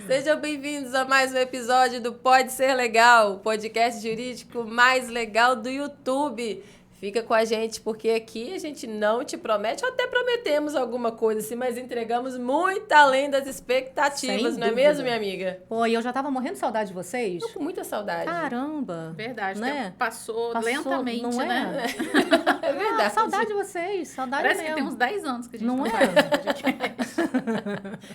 Sejam bem-vindos a mais um episódio do Pode Ser Legal, o podcast jurídico mais legal do YouTube. Fica com a gente, porque aqui a gente não te promete, ou até prometemos alguma coisa assim, mas entregamos muito além das expectativas, não é mesmo, minha amiga? Pô, e eu já tava morrendo de saudade de vocês. Tô com muita saudade. Caramba! Verdade, né? o tempo passou lentamente, não é? né? É verdade. Saudade de vocês, saudade Parece mesmo. que tem uns 10 anos que a gente Não é? faz.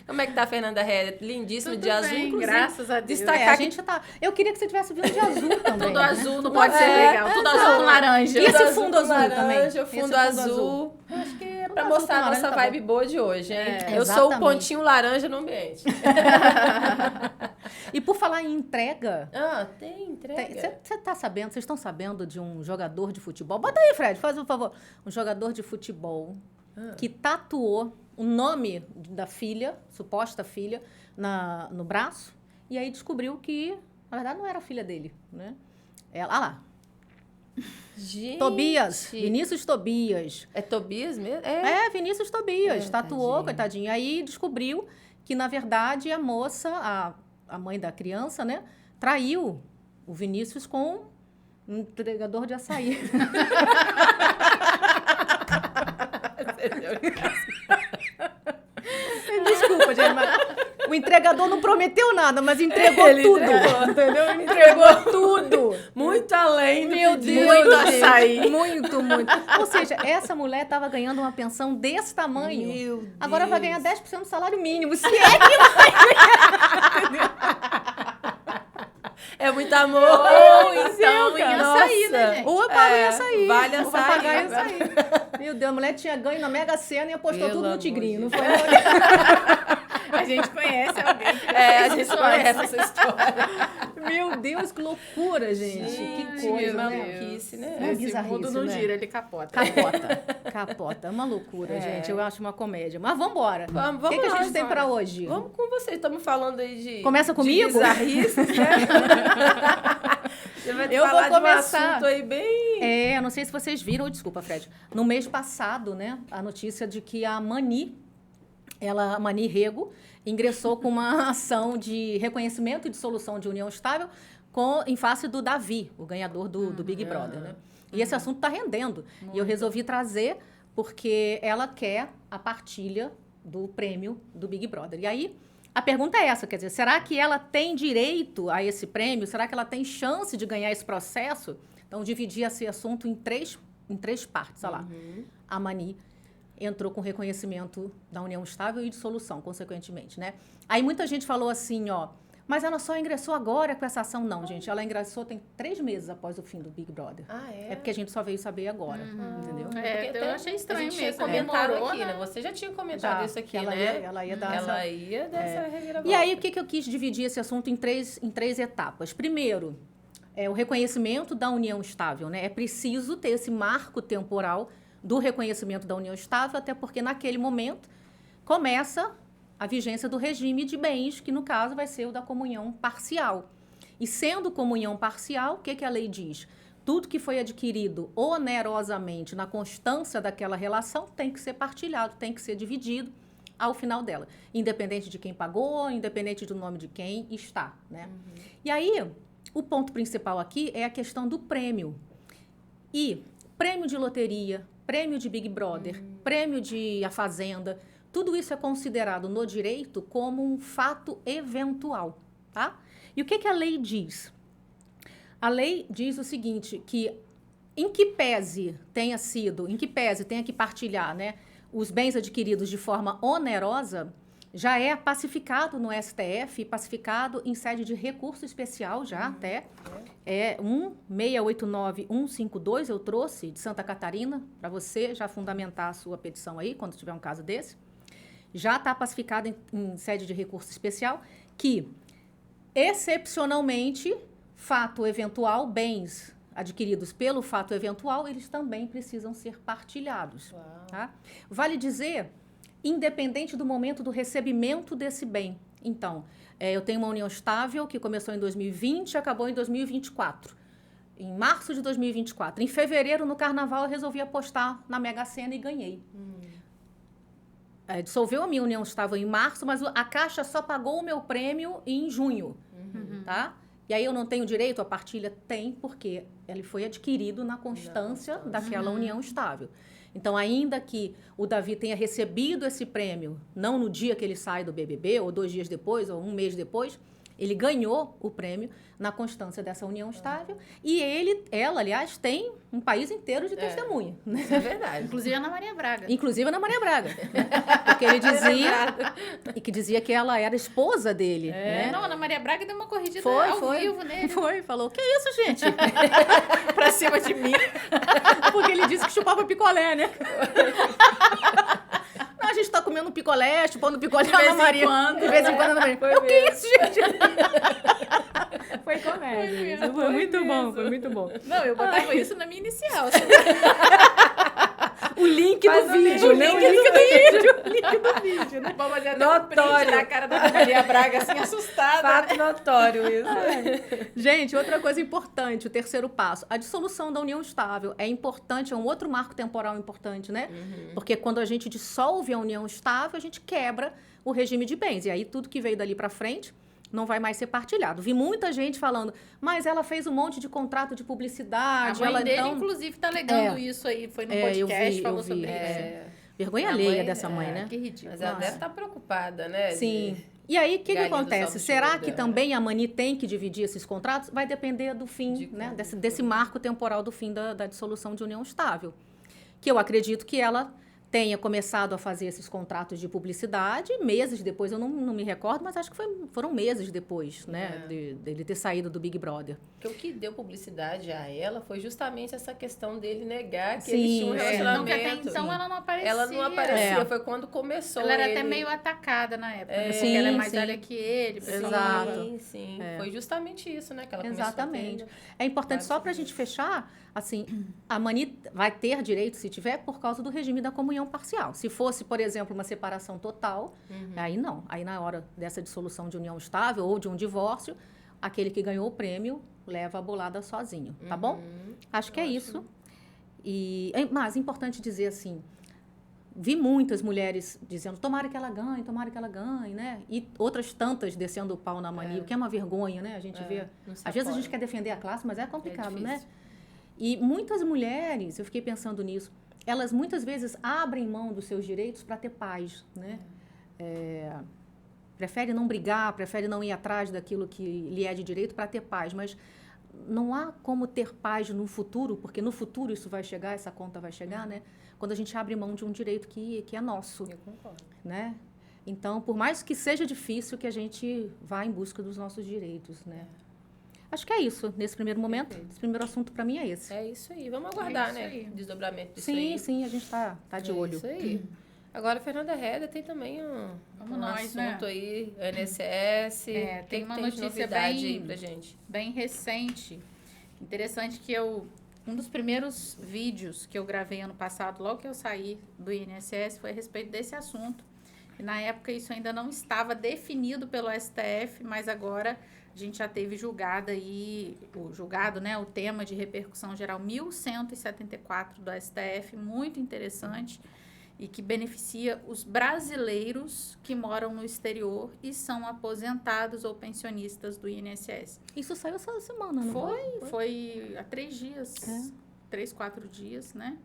Como é que tá a Fernanda Heller? Lindíssima, Tudo de azul, bem, inclusive. graças a Deus. Destacar A gente tá... Eu queria que você tivesse vindo de azul também. Tudo né? azul não pode ser legal. Tudo azul com laranja. E esse Tudo fundo com azul também? laranja, o Esse fundo fundo azul. Acho que é pra azul mostrar com a nossa laranja tá vibe bom. boa de hoje, hein? É, Eu sou o exatamente. pontinho laranja no ambiente. E por falar em entrega... Tem entrega. Você tá sabendo, vocês estão sabendo de um jogador de futebol? Bota aí, Fred, faz um favor. Um jogador de futebol que tatuou o nome da filha, suposta filha, no braço, e aí descobriu que, na verdade, não era a filha dele, né? Ela, lá. Gente. Tobias, Vinícius Tobias. É Tobias mesmo? Vinícius Tobias, tatuou, tadinho. coitadinho. Aí descobriu que, na verdade, a moça, a mãe da criança, né, traiu o Vinícius com um entregador de açaí. Desculpa, gente, mas o entregador não prometeu nada, mas entregou Ele tudo. entregou. Entendeu? Ele entregou tudo. Muito além do Meu pedido. Deus, Muito gente, açaí. Muito. Ou seja, essa mulher estava ganhando uma pensão desse tamanho. Meu Deus. Agora vai ganhar 10% do salário mínimo. Se é que É muito amor. Ou então ia Nossa. sair, né, gente? ou eu pago ia sair. Vale ou vai açaí. pagar ia sair. Meu Deus, a mulher tinha ganho na Mega Sena e apostou Pelo tudo no amor Tigrinho. Não de foi? A gente conhece alguém que A fez gente isso conhece antes. essa história. Meu Deus, que loucura, gente. Que coisa, né? maluquice, né? Uma Esse bizarrice, mundo não né? gira, ele capota. Capota. É uma loucura, gente. Eu acho uma comédia. Mas vambora. Vamos O que a lá, gente tem pra hoje? Vamos com vocês. Estamos falando aí de... Começa comigo? De bizarrices, né? Você vai Eu falar vou de um começar. assunto aí bem... Eu não sei se vocês viram, desculpa, Fred. No mês passado, né, a notícia de que a Mani Rego, ingressou com uma ação de reconhecimento e dissolução de união estável em face do Davi, o ganhador do Big Brother, né? E esse assunto está rendendo. E eu resolvi trazer porque ela quer a partilha do prêmio do Big Brother. E aí, a pergunta é essa, quer dizer, será que ela tem direito a esse prêmio? Será que ela tem chance de ganhar esse processo? Então, dividi esse assunto em três partes, olha lá. A Mani entrou com reconhecimento da união estável e dissolução, consequentemente, né? Aí muita gente falou assim, mas ela só ingressou agora com essa ação. Não, gente, ela ingressou tem 3 meses após o fim do Big Brother. É porque a gente só veio saber agora, entendeu? É, eu achei estranho a gente mesmo. tinha comentado Demorou, aqui, né? né? Você já tinha comentado isso aqui, que ela né? ela ia dar Ela ia dessa reviravolta. E aí, o que eu quis dividir esse assunto em três etapas? Primeiro, o reconhecimento da união estável, né? É preciso ter esse marco temporal do reconhecimento da união estável, até porque naquele momento começa a vigência do regime de bens, que no caso vai ser o da comunhão parcial. E sendo comunhão parcial, o que a lei diz? Tudo que foi adquirido onerosamente na constância daquela relação tem que ser partilhado, tem que ser dividido ao final dela, independente de quem pagou, independente do nome de quem está, né? E aí, o ponto principal aqui é a questão do prêmio. E prêmio de loteria, prêmio de Big Brother, prêmio de A Fazenda, tudo isso é considerado no direito como um fato eventual, tá? E o que a lei diz? A lei diz o seguinte, que em que pese tenha que partilhar, né, os bens adquiridos de forma onerosa, já é pacificado no STF, pacificado em sede de recurso especial já até. 1689152 eu trouxe de Santa Catarina, para você já fundamentar a sua petição aí, quando tiver um caso desse. Já está pacificado em sede de recurso especial que, excepcionalmente, fato eventual, bens adquiridos pelo fato eventual, eles também precisam ser partilhados. Tá? Vale dizer, independente do momento do recebimento desse bem. Então, eu tenho uma união estável que começou em 2020 e acabou em 2024. Em março de 2024. Em fevereiro, no carnaval, eu resolvi apostar na Mega Sena e ganhei. dissolveu a minha união estável em março, mas a Caixa só pagou o meu prêmio em junho, tá? E aí eu não tenho direito à partilha? Tem, porque ele foi adquirido na constância daquela união estável. Então, ainda que o Davi tenha recebido esse prêmio, não no dia que ele sai do BBB, ou 2 dias depois, ou 1 mês depois, ele ganhou o prêmio na constância dessa união estável. E ela, aliás, tem um país inteiro de testemunha. Né? Isso é verdade. Inclusive a Ana Maria Braga. Inclusive a Ana Maria Braga. Porque ele dizia que ela era esposa dele. Né? Não, a Ana Maria Braga deu uma corrigida ao vivo nele. Falou, que isso, gente? Pra cima de mim. Porque ele disse que chupava picolé, né? Não, a gente tá comendo um picolé, chupando picolé De vez Ana Maria. em quando. De vez em quando, Ana Maria. Foi O que é mesmo. isso, gente? Foi comédia. Isso foi muito bom, foi muito bom. Não, eu botava isso na minha inicial. O link Faz do o vídeo, link, né? o O link link do do vídeo. O link do vídeo, né? Vamos fazer até Notório. a cara da Ana Maria Braga, assim, assustada. Fato notório isso. Gente, outra coisa importante, o terceiro passo, a dissolução da união estável é importante, é um outro marco temporal importante, né? Porque quando a gente dissolve a união estável, a gente quebra o regime de bens. E aí tudo que veio dali para frente não vai mais ser partilhado. Vi muita gente falando, mas ela fez um monte de contrato de A publicidade. mãe ela dele, então... inclusive, tá alegando isso aí. Foi no podcast, falou sobre isso. Vergonha A alheia mãe, dessa mãe, né? Que ridículo. Mas ela Nossa. deve estar preocupada, né? Sim. E aí, o que Galinha dos acontece? ovos de Será ouro que dela, também a Mani tem que dividir esses contratos? Vai depender do fim, né? Desse marco temporal do fim da dissolução de união estável. Que eu acredito que ela tenha começado a fazer esses contratos de publicidade meses depois, eu não me recordo, mas acho que foram meses depois, né? Dele ter saído do Big Brother. Porque o que deu publicidade a ela foi justamente essa questão dele negar que Sim, eles tinham um é. relacionamento. Não, que até então ela não aparecia. Ela não aparecia, foi quando começou. Ela era ele... até meio atacada na época, né? Sim, Porque ela é mais sim. velha que ele. Exato. Sim, sim. Foi justamente isso, né? Que ela Exatamente. começou É importante, só para a gente fechar, assim, a Mani vai ter direito, se tiver, por causa do regime da comunhão parcial. Se fosse, por exemplo, uma separação total, aí não. Aí na hora dessa dissolução de união estável ou de um divórcio, aquele que ganhou o prêmio leva a bolada sozinho, tá bom? Acho que é isso. Mas é importante dizer assim, vi muitas mulheres dizendo, tomara que ela ganhe, né? E outras tantas descendo o pau na Mani, o que é uma vergonha, né? A gente vê... Às vezes a gente quer defender a classe, mas é complicado, né? E muitas mulheres, eu fiquei pensando nisso, elas muitas vezes abrem mão dos seus direitos para ter paz, né? Prefere não brigar, prefere não ir atrás daquilo que lhe é de direito para ter paz, mas não há como ter paz no futuro, porque no futuro isso vai chegar, essa conta vai chegar, né? Quando a gente abre mão de um direito que é nosso. Eu concordo. Né? Então, por mais que seja difícil, que a gente vá em busca dos nossos direitos, né? Acho que é isso, nesse primeiro momento. Perfeito. Esse primeiro assunto para mim é esse. É isso aí. Vamos aguardar, isso né? aí. Desdobramento disso aí. Sim, a gente tá de olho. Isso aí. Agora, a Fernanda Reda tem também Vamos um nós, assunto né? aí, INSS. Tem que uma de notícia novidade bem- aí pra gente. Bem recente. Interessante que um dos primeiros vídeos que eu gravei ano passado, logo que eu saí do INSS, foi a respeito desse assunto. E na época isso ainda não estava definido pelo STF, mas agora a gente já teve julgado aí, o tema de repercussão geral 1174 do STF, muito interessante, e que beneficia os brasileiros que moram no exterior e são aposentados ou pensionistas do INSS. Isso saiu essa semana, não foi? Foi há 3 dias, 3, 4 dias, né?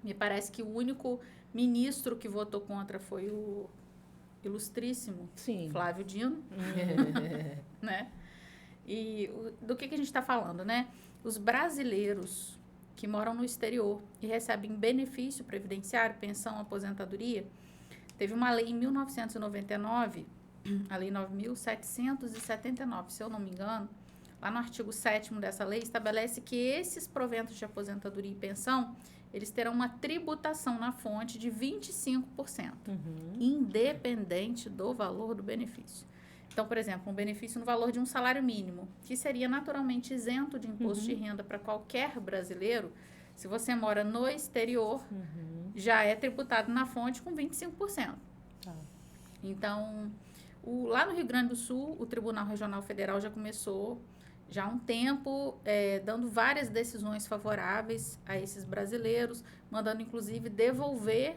Me parece que o único ministro que votou contra foi o ilustríssimo Sim. Flávio Dino, né? E do que a gente está falando, né? Os brasileiros que moram no exterior e recebem benefício previdenciário, pensão, aposentadoria, teve uma lei em 1999, a lei 9.779, se eu não me engano, lá no artigo 7º dessa lei, estabelece que esses proventos de aposentadoria e pensão, eles terão uma tributação na fonte de 25%, independente do valor do benefício. Então, por exemplo, um benefício no valor de um salário mínimo, que seria naturalmente isento de imposto de renda para qualquer brasileiro, se você mora no exterior, já é tributado na fonte com 25%. Então, lá no Rio Grande do Sul, o Tribunal Regional Federal já começou, já há um tempo, dando várias decisões favoráveis a esses brasileiros, mandando, inclusive, devolver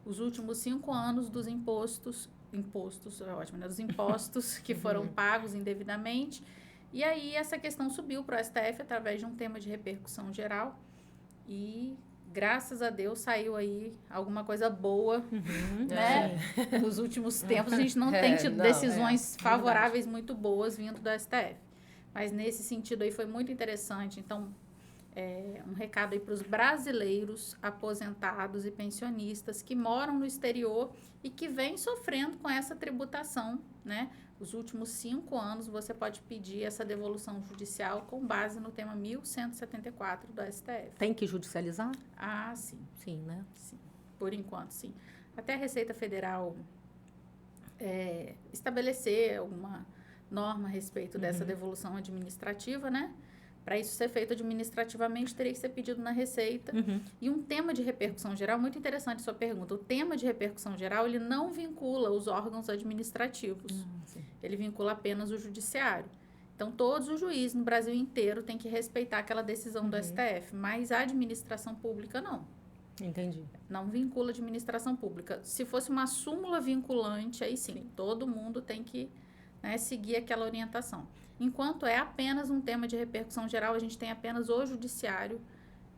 os últimos 5 anos dos impostos é ótimo, né? Dos impostos que foram pagos indevidamente. E aí essa questão subiu para o STF através de um tema de repercussão geral e graças a Deus saiu aí alguma coisa boa, né? Nos últimos tempos a gente não tem tido decisões favoráveis muito boas vindo do STF. Mas nesse sentido aí foi muito interessante. Então, um recado aí para os brasileiros aposentados e pensionistas que moram no exterior e que vêm sofrendo com essa tributação, né? Os últimos 5 anos você pode pedir essa devolução judicial com base no tema 1174 do STF. Tem que judicializar? Ah, sim. Sim, né? Sim. Por enquanto, sim. Até a Receita Federal estabelecer alguma norma a respeito dessa devolução administrativa, né? Para isso ser feito administrativamente, teria que ser pedido na Receita. E um tema de repercussão geral, muito interessante sua pergunta. O tema de repercussão geral, ele não vincula os órgãos administrativos. Ele vincula apenas o judiciário. Então, todos os juízes no Brasil inteiro têm que respeitar aquela decisão do STF, mas a administração pública não. Entendi. Não vincula a administração pública. Se fosse uma súmula vinculante, aí sim. Todo mundo tem que, né, seguir aquela orientação. Enquanto é apenas um tema de repercussão geral, a gente tem apenas o judiciário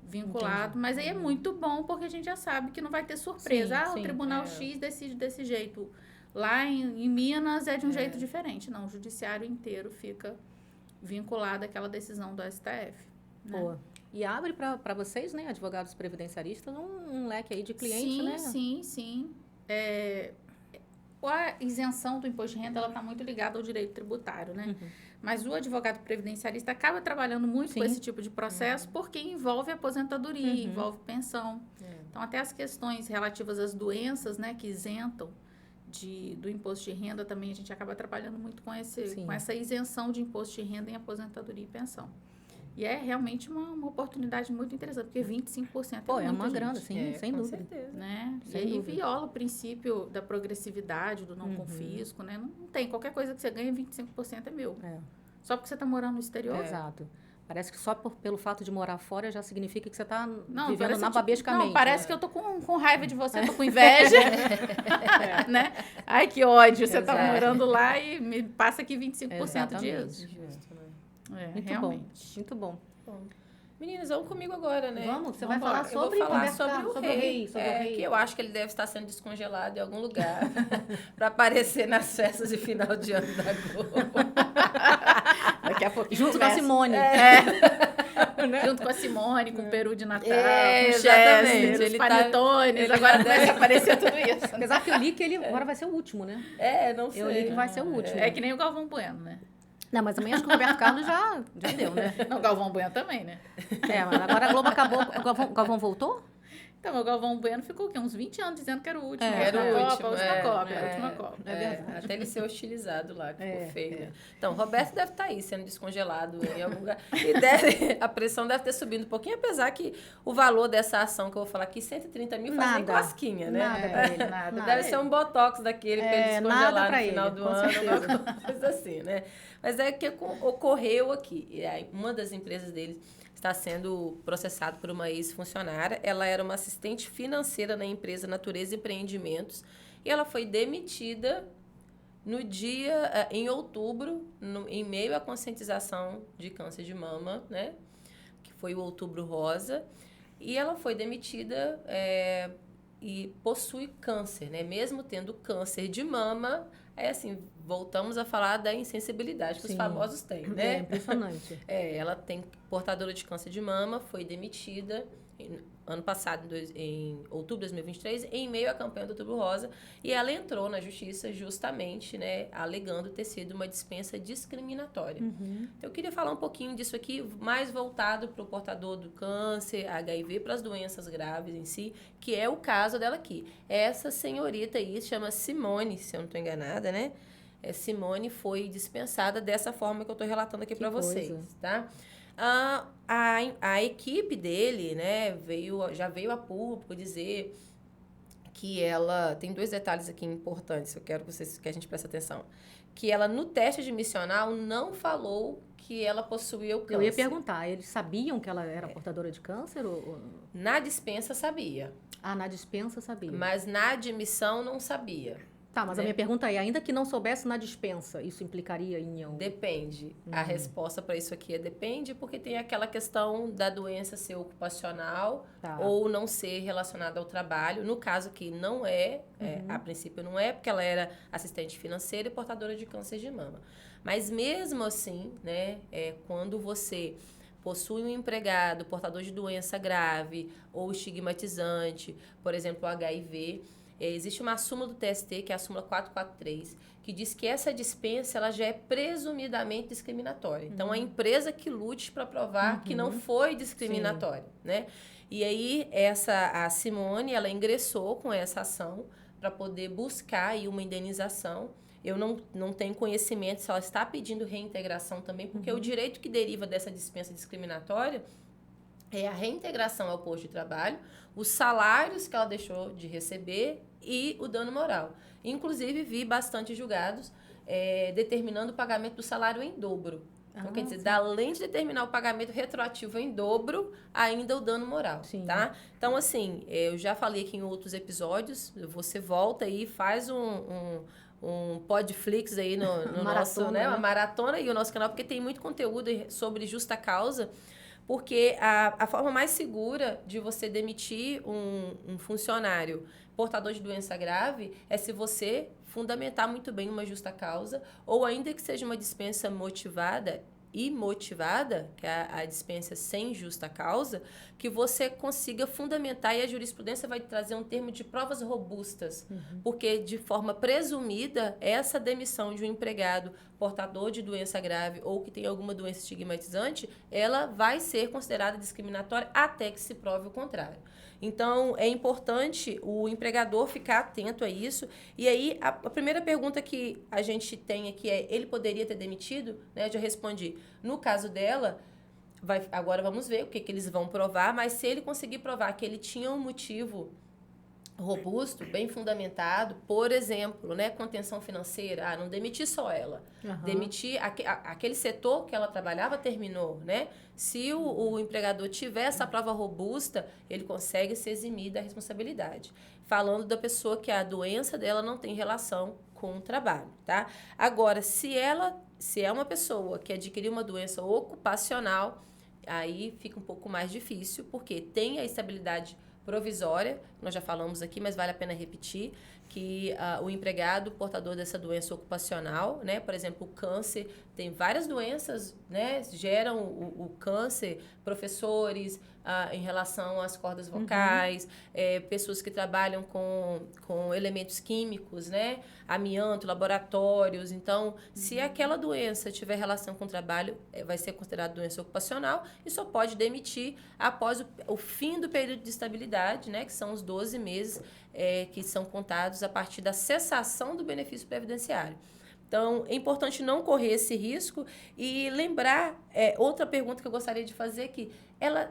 vinculado. Mas aí é muito bom, porque a gente já sabe que não vai ter surpresa. O Tribunal X decide desse jeito. Lá em Minas é de um jeito diferente. Não, o judiciário inteiro fica vinculado àquela decisão do STF. Né? Boa. E abre para vocês, né, advogados previdenciaristas, um leque aí de clientes, né? Sim. A isenção do imposto de renda, ela está muito ligada ao direito tributário, né? Mas o advogado previdenciarista acaba trabalhando muito com esse tipo de processo porque envolve aposentadoria, envolve pensão. Então, até as questões relativas às doenças, né, que isentam do imposto de renda também, a gente acaba trabalhando muito com essa isenção de imposto de renda em aposentadoria e pensão. E é realmente uma oportunidade muito interessante, porque 25% é uma grana, sim, sem dúvida. Certeza. Né? E aí viola o princípio da progressividade, do não confisco, né? Não tem, qualquer coisa que você ganha, 25% é meu. Só porque você está morando no exterior. Exato. Parece que só pelo fato de morar fora já significa que você está vivendo Não, nababescamente. parece que eu tô com raiva de você, tô com inveja. Né? Ai, que ódio, você tá morando lá e me passa aqui 25% disso. Justo, né? Muito realmente. bom, muito bom. Meninas, vamos comigo agora, né? Vamos, você vai falar Eu vou falar sobre o rei. Sobre o rei. Que eu acho que ele deve estar sendo descongelado em algum lugar para aparecer nas festas de final de ano da Globo. Daqui a pouco junto com a Simone. Junto com a Simone, com o peru de Natal, com exatamente. Chester, os panetones, agora vai aparecer tudo isso. Apesar que eu li que ele agora vai ser o último, né? Não sei. Eu li que vai ser o último. É que nem o Galvão Bueno, né? Não, mas também acho que o Roberto Carlos já deu, né? Não, o Galvão Bueno também, né? Mas agora a Globo acabou. O Galvão voltou? Então, o Galvão Bueno ficou o quê? Uns 20 anos dizendo que era o último. Era o último. A última Copa. É verdade. Até ele ser hostilizado lá, que ficou feio. Né? Então, Roberto deve estar aí, sendo descongelado em algum lugar. E a pressão deve ter subindo um pouquinho, apesar que o valor dessa ação que eu vou falar aqui, 130 mil, faz nem cosquinha, né? Nada pra ele, nada. Deve ser um botox daquele pra ele descongelar no final do ano, certeza. alguma coisa assim, né? Mas é que ocorreu aqui. E aí, uma das empresas deles está sendo processado por uma ex-funcionária. Ela era uma assistente financeira na empresa Natureza Empreendimentos e ela foi demitida em outubro, em meio à conscientização de câncer de mama, né? Que foi o Outubro Rosa. E ela foi demitida e possui câncer, né? Mesmo tendo câncer de mama, voltamos a falar da insensibilidade que os famosos têm, né? É impressionante. Ela tem portadora de câncer de mama, foi demitida ano passado, em outubro de 2023, em meio à campanha do Outubro Rosa, e ela entrou na justiça justamente, né, alegando ter sido uma dispensa discriminatória. Eu queria falar um pouquinho disso aqui, mais voltado para o portador do câncer, HIV, para as doenças graves em si, que é o caso dela aqui. Essa senhorita aí se chama Simone, se eu não estou enganada, né? Simone foi dispensada dessa forma que eu estou relatando aqui para vocês, tá? A equipe dele, né, já veio a público dizer que ela... Tem 2 detalhes aqui importantes, eu quero que a gente preste atenção. Que ela, no teste admissional, não falou que ela possuía o câncer. Eu ia perguntar, eles sabiam que ela era portadora de câncer? Na dispensa, sabia. Ah, na dispensa sabia. Mas na admissão, não sabia. Tá, mas a minha pergunta é, ainda que não soubesse na dispensa, isso implicaria em... Depende. A resposta para isso aqui é depende, porque tem aquela questão da doença ser ocupacional ou não ser relacionada ao trabalho. No caso aqui, não é, a princípio não é, porque ela era assistente financeira e portadora de câncer de mama. Mas mesmo assim, né, quando você possui um empregado portador de doença grave ou estigmatizante, por exemplo, o HIV... existe uma súmula do TST, que é a súmula 443, que diz que essa dispensa ela já é presumidamente discriminatória. Então, a empresa que lute para provar que não foi discriminatória, né? E aí, a Simone, ela ingressou com essa ação para poder buscar aí uma indenização. Eu não tenho conhecimento se ela está pedindo reintegração também, porque o direito que deriva dessa dispensa discriminatória é a reintegração ao posto de trabalho, os salários que ela deixou de receber e o dano moral. Inclusive, vi bastante julgados determinando o pagamento do salário em dobro. Então, quer dizer, além de determinar o pagamento retroativo em dobro, ainda o dano moral, tá? Então, assim, eu já falei aqui em outros episódios, você volta aí, faz um Podflix aí no nosso, né? Uma maratona aí no nosso canal, porque tem muito conteúdo sobre justa causa. Porque a forma mais segura de você demitir um funcionário portador de doença grave é se você fundamentar muito bem uma justa causa, ou ainda que seja uma dispensa motivada e motivada, que é a dispensa sem justa causa, que você consiga fundamentar, e a jurisprudência vai trazer um termo de provas robustas, porque de forma presumida, essa demissão de um empregado portador de doença grave ou que tem alguma doença estigmatizante, ela vai ser considerada discriminatória até que se prove o contrário. Então, é importante o empregador ficar atento a isso. E aí, a primeira pergunta que a gente tem aqui é, ele poderia ter demitido? Né? Eu já respondi. No caso dela, agora vamos ver o que eles vão provar, mas se ele conseguir provar que ele tinha um motivo robusto, bem fundamentado, por exemplo, né, contenção financeira, não demitir só ela, demitir aquele setor que ela trabalhava terminou, né? Se o empregador tiver essa prova robusta, ele consegue se eximir da responsabilidade. Falando da pessoa que a doença dela não tem relação com o trabalho, tá? Agora, se é uma pessoa que adquiriu uma doença ocupacional, aí fica um pouco mais difícil, porque tem a estabilidade provisória, nós já falamos aqui, mas vale a pena repetir, que o empregado portador dessa doença ocupacional, né, por exemplo, o câncer, tem várias doenças, né, geram o câncer, professores, em relação às cordas vocais, pessoas que trabalham com elementos químicos, né, amianto, laboratórios. Então, se aquela doença tiver relação com o trabalho, vai ser considerada doença ocupacional e só pode demitir após o fim do período de estabilidade, né, que são os 12 meses que são contados a partir da cessação do benefício previdenciário. Então, é importante não correr esse risco e lembrar, outra pergunta que eu gostaria de fazer aqui,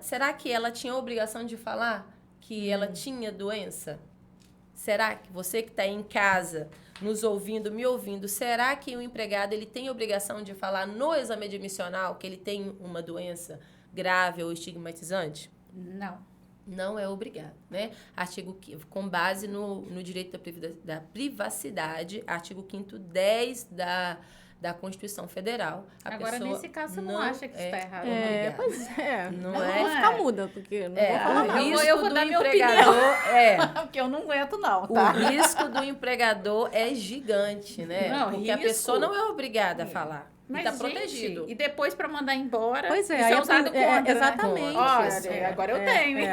será que ela tinha a obrigação de falar que ela tinha doença? Será que você que está em casa, nos ouvindo, me ouvindo, será que o empregado ele tem a obrigação de falar no exame admissional que ele tem uma doença grave ou estigmatizante? Não. Não é obrigado, né? Com base no direito da privacidade, artigo 5º 10 da Constituição Federal. Agora, nesse caso, você não acha que está errado? Pois é. Não vou é? ficar muda, porque não vou falar nada. Eu vou dar minha opinião. Porque eu não aguento, não, tá? O risco do empregador é gigante, né? Não, porque a pessoa não é obrigada a falar. Mas, está protegido. E depois, para mandar embora, pois é, isso é usado contra, exatamente. Né? Olha, agora eu tenho, hein?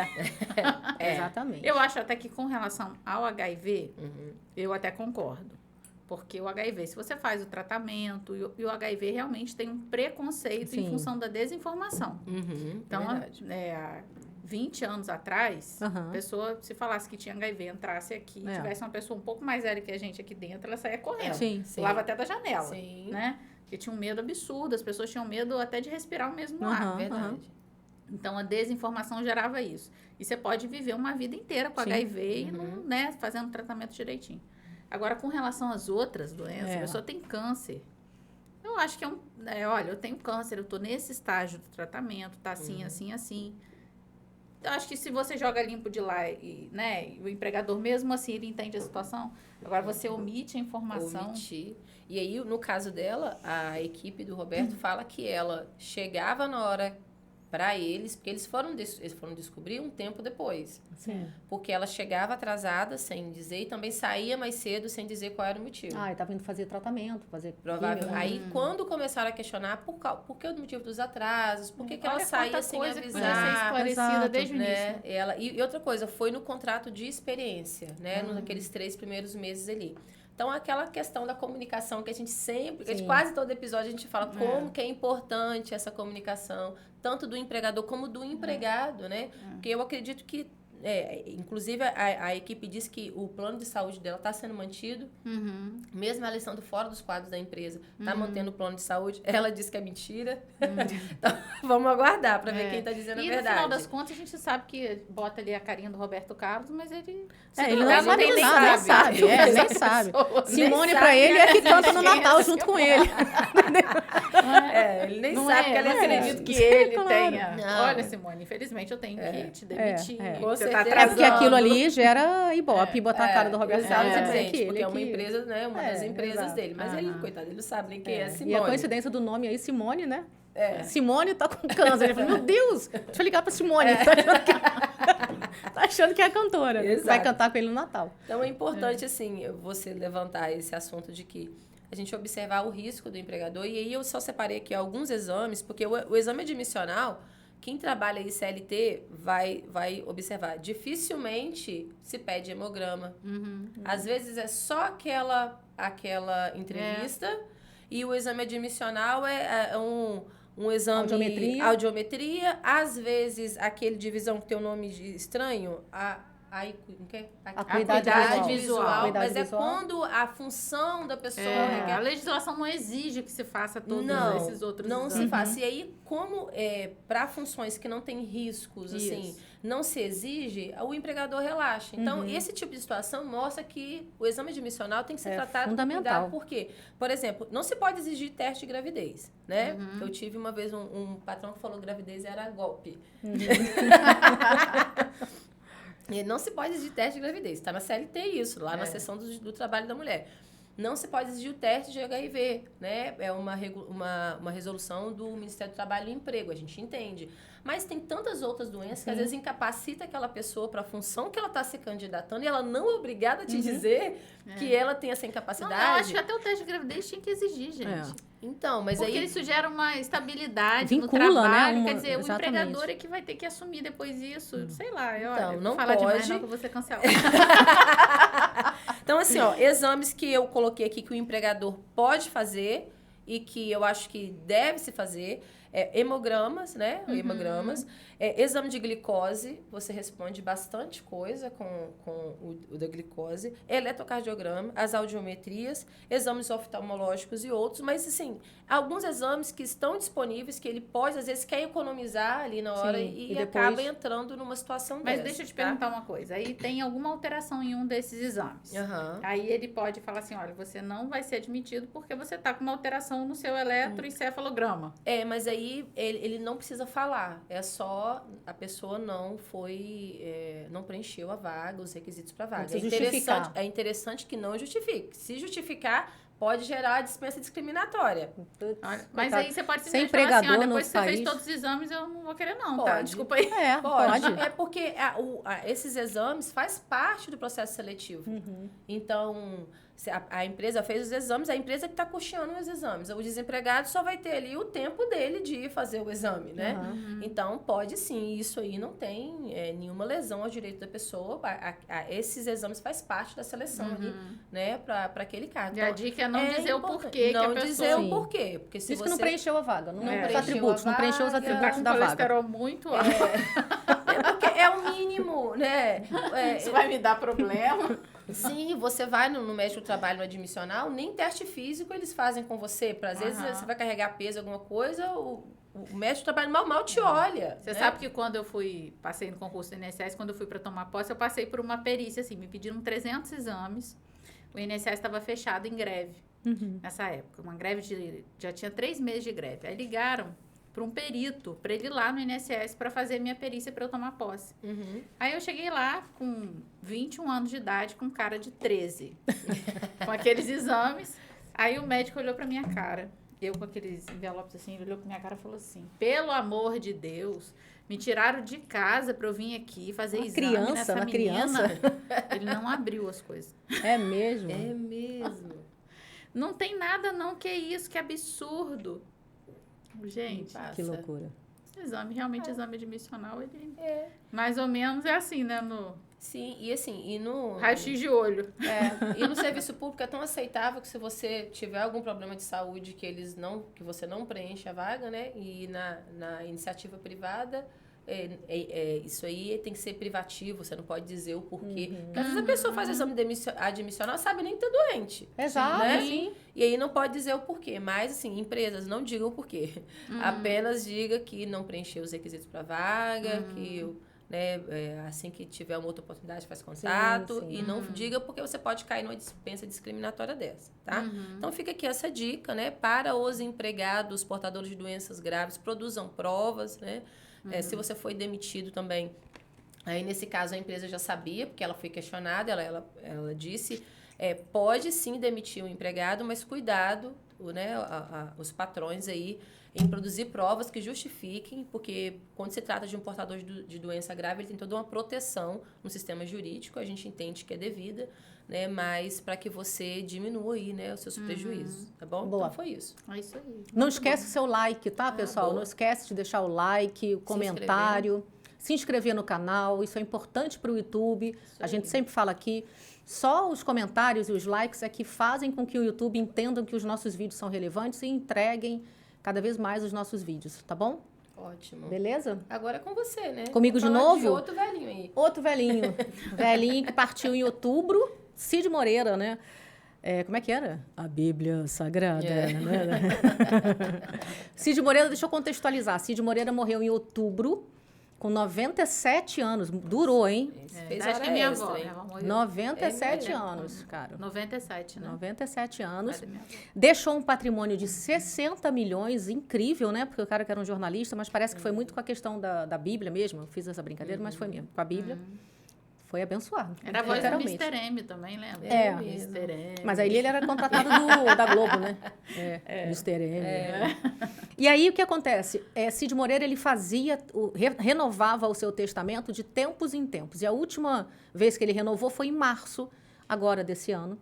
Exatamente. Eu acho até que com relação ao HIV, eu até concordo. Porque o HIV, se você faz o tratamento, e o HIV realmente tem um preconceito em função da desinformação. Então, 20 anos atrás, a pessoa, se falasse que tinha HIV, entrasse aqui, tivesse uma pessoa um pouco mais velha que a gente aqui dentro, ela saía correndo. Sim. Pulava até da janela, né? Porque tinha um medo absurdo, as pessoas tinham medo até de respirar o mesmo ar. Verdade. Então, a desinformação gerava isso. E você pode viver uma vida inteira com Sim. HIV e não, né, fazendo tratamento direitinho. Agora, com relação às outras doenças, a pessoa tem câncer. Eu acho que olha, eu tenho câncer, eu tô nesse estágio do tratamento, tá assim, assim, assim. Eu acho que se você joga limpo de lá e, né, o empregador mesmo assim, ele entende a situação. Agora, você omite a informação. Omitir. E aí, no caso dela, a equipe do Roberto fala que ela chegava na hora para eles, porque eles foram descobrir um tempo depois. Sim. Porque ela chegava atrasada, sem dizer, e também saía mais cedo, sem dizer qual era o motivo. Ah, ele estava indo fazer tratamento, fazer... Provável. químio. Aí, quando começaram a questionar por que o motivo dos atrasos, por que ela Olha saía quanta sem coisa que podia ser avisar, esclarecida Exato, desde o né? início. E outra coisa, foi no contrato de experiência, né? Naqueles 3 primeiros meses ali. Então, aquela questão da comunicação que a gente sempre, Sim. quase todo episódio a gente fala como que é importante essa comunicação, tanto do empregador como do empregado, né? Porque eu acredito que, inclusive, a equipe diz que o plano de saúde dela está sendo mantido, mesmo ela estando fora dos quadros da empresa, está mantendo o plano de saúde. Ela diz que é mentira. Então, vamos aguardar para ver quem está dizendo a E verdade. no final das contas, a gente sabe que bota ali a carinha do Roberto Carlos, mas ele... Ele duvidar, não sabe nem nada, nem sabe. Nem sabe. Simone, sabe pra ele, é que canta no quem é Natal esse junto com ele. Ele nem Não sabe que ela não é acredito grande. que ele Claro. tenha. Não. Olha, Simone, infelizmente eu tenho que te demitir. é. Com Você certeza. tá É porque atrasando. aquilo ali gera ibope, botar a cara do Roberto Carlos e dizer Exatamente, que ele porque é uma que... empresa, né? Uma das empresas exato. dele. Mas ele, coitado, ele não sabe nem quem é Simone. E a coincidência do nome aí, Simone, né? Simone tá com câncer. Ele falou, meu Deus, deixa eu ligar pra Simone. Tá achando que é a cantora. Exato. Vai cantar com ele no Natal. Então, é importante, assim, você levantar esse assunto de que a gente observar o risco do empregador. E aí, eu só separei aqui alguns exames, porque o exame admissional, quem trabalha aí CLT vai observar. Dificilmente se pede hemograma. Às vezes, é só aquela entrevista. E o exame admissional é um exame... Audiometria. Às vezes, aquele divisão que tem um nome estranho... Acuidade visual. Mas é quando a função da pessoa... A legislação não exige que se faça todos esses outros não exames. se faz. E aí, como para funções que não têm riscos, assim, não se exige, o empregador relaxa. Então, esse tipo de situação mostra que o exame admissional tem que ser tratado com cuidado. Por quê? Por exemplo, não se pode exigir teste de gravidez, né? Eu tive uma vez um patrão que falou que gravidez era golpe. E não se pode exigir teste de gravidez. Está na CLT isso, lá na seção do trabalho da mulher. Não se pode exigir o teste de HIV, né? É uma resolução do Ministério do Trabalho e Emprego, a gente entende. Mas tem tantas outras doenças que às vezes incapacita aquela pessoa para a função que ela está se candidatando e ela não é obrigada a te dizer que ela tem essa incapacidade. Não, eu acho que até o teste de gravidez tinha que exigir, gente. Então, mas porque aí... isso gera uma estabilidade Vincula, no trabalho. né? Quer dizer, Exatamente. o empregador é que vai ter que assumir depois isso. Sei lá, Então, não falar pode. demais não, que eu vou ser cancelada. Então, assim, exames que eu coloquei aqui que o empregador pode fazer e que eu acho que deve se fazer, hemogramas, né? Hemogramas. Exame de glicose, você responde bastante coisa com o da glicose. Eletrocardiograma, as audiometrias, exames oftalmológicos e outros. Mas, assim, alguns exames que estão disponíveis, que ele pode, às vezes, quer economizar ali na hora e depois... acaba entrando numa situação Mas dessa. deixa eu te perguntar uma coisa. Aí tem alguma alteração em um desses exames. Aí ele pode falar assim, olha, você não vai ser admitido porque você está com uma alteração no seu eletroencefalograma. Mas aí ele não precisa falar. É só a pessoa não preencheu a vaga, os requisitos para a vaga. É interessante que não justifique. Se justificar, pode gerar dispensa discriminatória. Mas aí você pode ser empregador falar assim, depois que você país. fez todos os exames, eu não vou querer não, Pode. tá? Desculpa aí. Pode. É porque esses exames faz parte do processo seletivo. Então, a empresa fez os exames, a empresa que está custeando os exames. O desempregado só vai ter ali o tempo dele de ir fazer o exame, né? Então, pode sim. Isso aí não tem nenhuma lesão ao direito da pessoa. Esses exames faz parte da seleção ali, né? Para aquele cargo. E a dica é não dizer o porquê não que a pessoa... dizer o porquê. Porque se Isso você... que não preencheu a vaga. Não preencheu os atributos, a não preencheu os vaga, atributos com da vaga. colesterol muito alto. Porque é o mínimo, né? Isso vai me dar problema. Sim, você vai no médico do trabalho, no admissional, nem teste físico eles fazem com você. Às vezes você vai carregar peso, alguma coisa, o o médico trabalha mal te olha. Você né? sabe que quando eu passei no concurso do INSS, quando eu fui para tomar posse, eu passei por uma perícia, assim, me pediram 300 exames. O INSS estava fechado em greve nessa época. Uma greve já tinha 3 meses de greve. Aí ligaram para um perito, para ele ir lá no INSS para fazer minha perícia para eu tomar posse. Aí eu cheguei lá com 21 anos de idade, com cara de 13, com aqueles exames. Aí o médico olhou para minha cara, eu com aqueles envelopes assim, ele olhou para minha cara e falou assim: pelo amor de Deus, me tiraram de casa para eu vir aqui fazer exame nessa menina. Criança. Ele não abriu as coisas. É mesmo? É mesmo. Não tem nada não, que isso, que absurdo. Gente, Que loucura. exame, realmente exame admissional, ele É. mais ou menos é assim, né, no Sim, e assim, e no... raio-x de olho. E no serviço público é tão aceitável que se você tiver algum problema de saúde que você não preenche a vaga, né? E na iniciativa privada, isso aí tem que ser privativo, você não pode dizer o porquê. Porque às vezes a pessoa faz o exame admissional, sabe nem que tá doente. Exato, né? sim. E aí não pode dizer o porquê. Mas, assim, empresas, não digam o porquê. Apenas diga que não preencheu os requisitos para vaga, que... Né, assim que tiver uma outra oportunidade, faz contato. Sim. E não diga porque você pode cair numa dispensa discriminatória dessa, tá? Então fica aqui essa dica, né? Para os empregados portadores de doenças graves, produzam provas, né? Se você foi demitido também, aí nesse caso a empresa já sabia, porque ela foi questionada, ela disse, pode sim demitir o empregado, mas cuidado, né? Os patrões aí, em produzir provas que justifiquem, porque quando se trata de um portador de doença grave, ele tem toda uma proteção no sistema jurídico, a gente entende que é devida, né? Mas para que você diminua aí, né, os seus prejuízos, tá bom? Boa. Então foi isso. É isso aí. Não esquece o seu like, tá, pessoal? boa. Não esquece de deixar o like, o comentário, se inscrever no canal. Isso é importante para o YouTube. A gente sempre fala aqui, só os comentários e os likes é que fazem com que o YouTube entenda que os nossos vídeos são relevantes e entreguem cada vez mais os nossos vídeos, tá bom? Ótimo. Beleza? Agora é com você, né? Comigo de Vamos falar novo? de outro velhinho aí. Outro velhinho. Velhinho que partiu em outubro, Cid Moreira, né? Como é que era? A Bíblia Sagrada. Né? Cid Moreira, deixa eu contextualizar. Cid Moreira morreu em outubro, com 97 anos. Durou, hein? Fez Acho hora que minha extra, avó, hein? ela morreu. 97 anos, cara. 97, né? 97 anos. Pai da minha avó. Deixou um patrimônio de 60 milhões, incrível, né? Porque o cara que era um jornalista, mas parece que foi muito com a questão da Bíblia mesmo. Eu fiz essa brincadeira, mas foi mesmo. Com a Bíblia. Foi abençoado. Era a voz do literalmente. Mr. M também, lembra? É. Mr. M. Mas aí ele era contratado da Globo, né? Mr. M. E aí o que acontece? Cid Moreira, ele fazia, renovava o seu testamento de tempos em tempos. E a última vez que ele renovou foi em março, agora desse ano.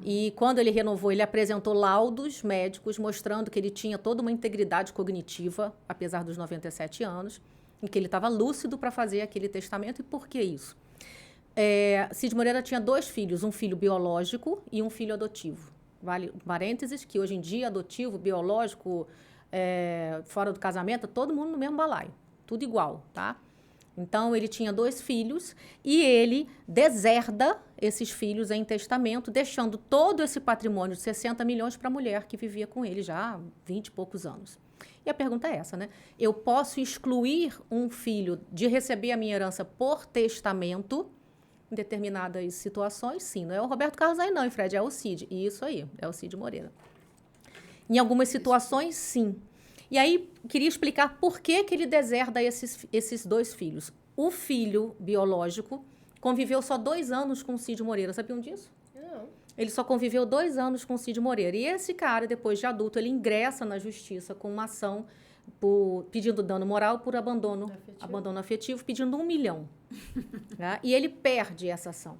E quando ele renovou, ele apresentou laudos médicos mostrando que ele tinha toda uma integridade cognitiva, apesar dos 97 anos, e que ele estava lúcido para fazer aquele testamento. E por que isso? Cid Moreira tinha 2 filhos, um filho biológico e um filho adotivo. Vale parênteses, que hoje em dia, adotivo, biológico, fora do casamento, todo mundo no mesmo balaio. Tudo igual, tá? Então, ele tinha 2 filhos e ele deserda esses filhos em testamento, deixando todo esse patrimônio de 60 milhões para a mulher que vivia com ele já há 20 e poucos anos. E a pergunta é essa, né? Eu posso excluir um filho de receber a minha herança por testamento em determinadas situações? Sim. Não é o Roberto Carlos aí não, hein, Fred? É o Cid. Isso aí, é o Cid Moreira. Em algumas situações, sim. E aí, queria explicar por que ele deserda esses 2 filhos. O filho biológico conviveu só 2 anos com o Cid Moreira. Sabiam disso? Não. Ele só conviveu 2 anos com o Cid Moreira. E esse cara, depois de adulto, ele ingressa na justiça com uma ação pedindo dano moral por abandono afetivo, pedindo 1 milhão. Tá? E ele perde essa ação.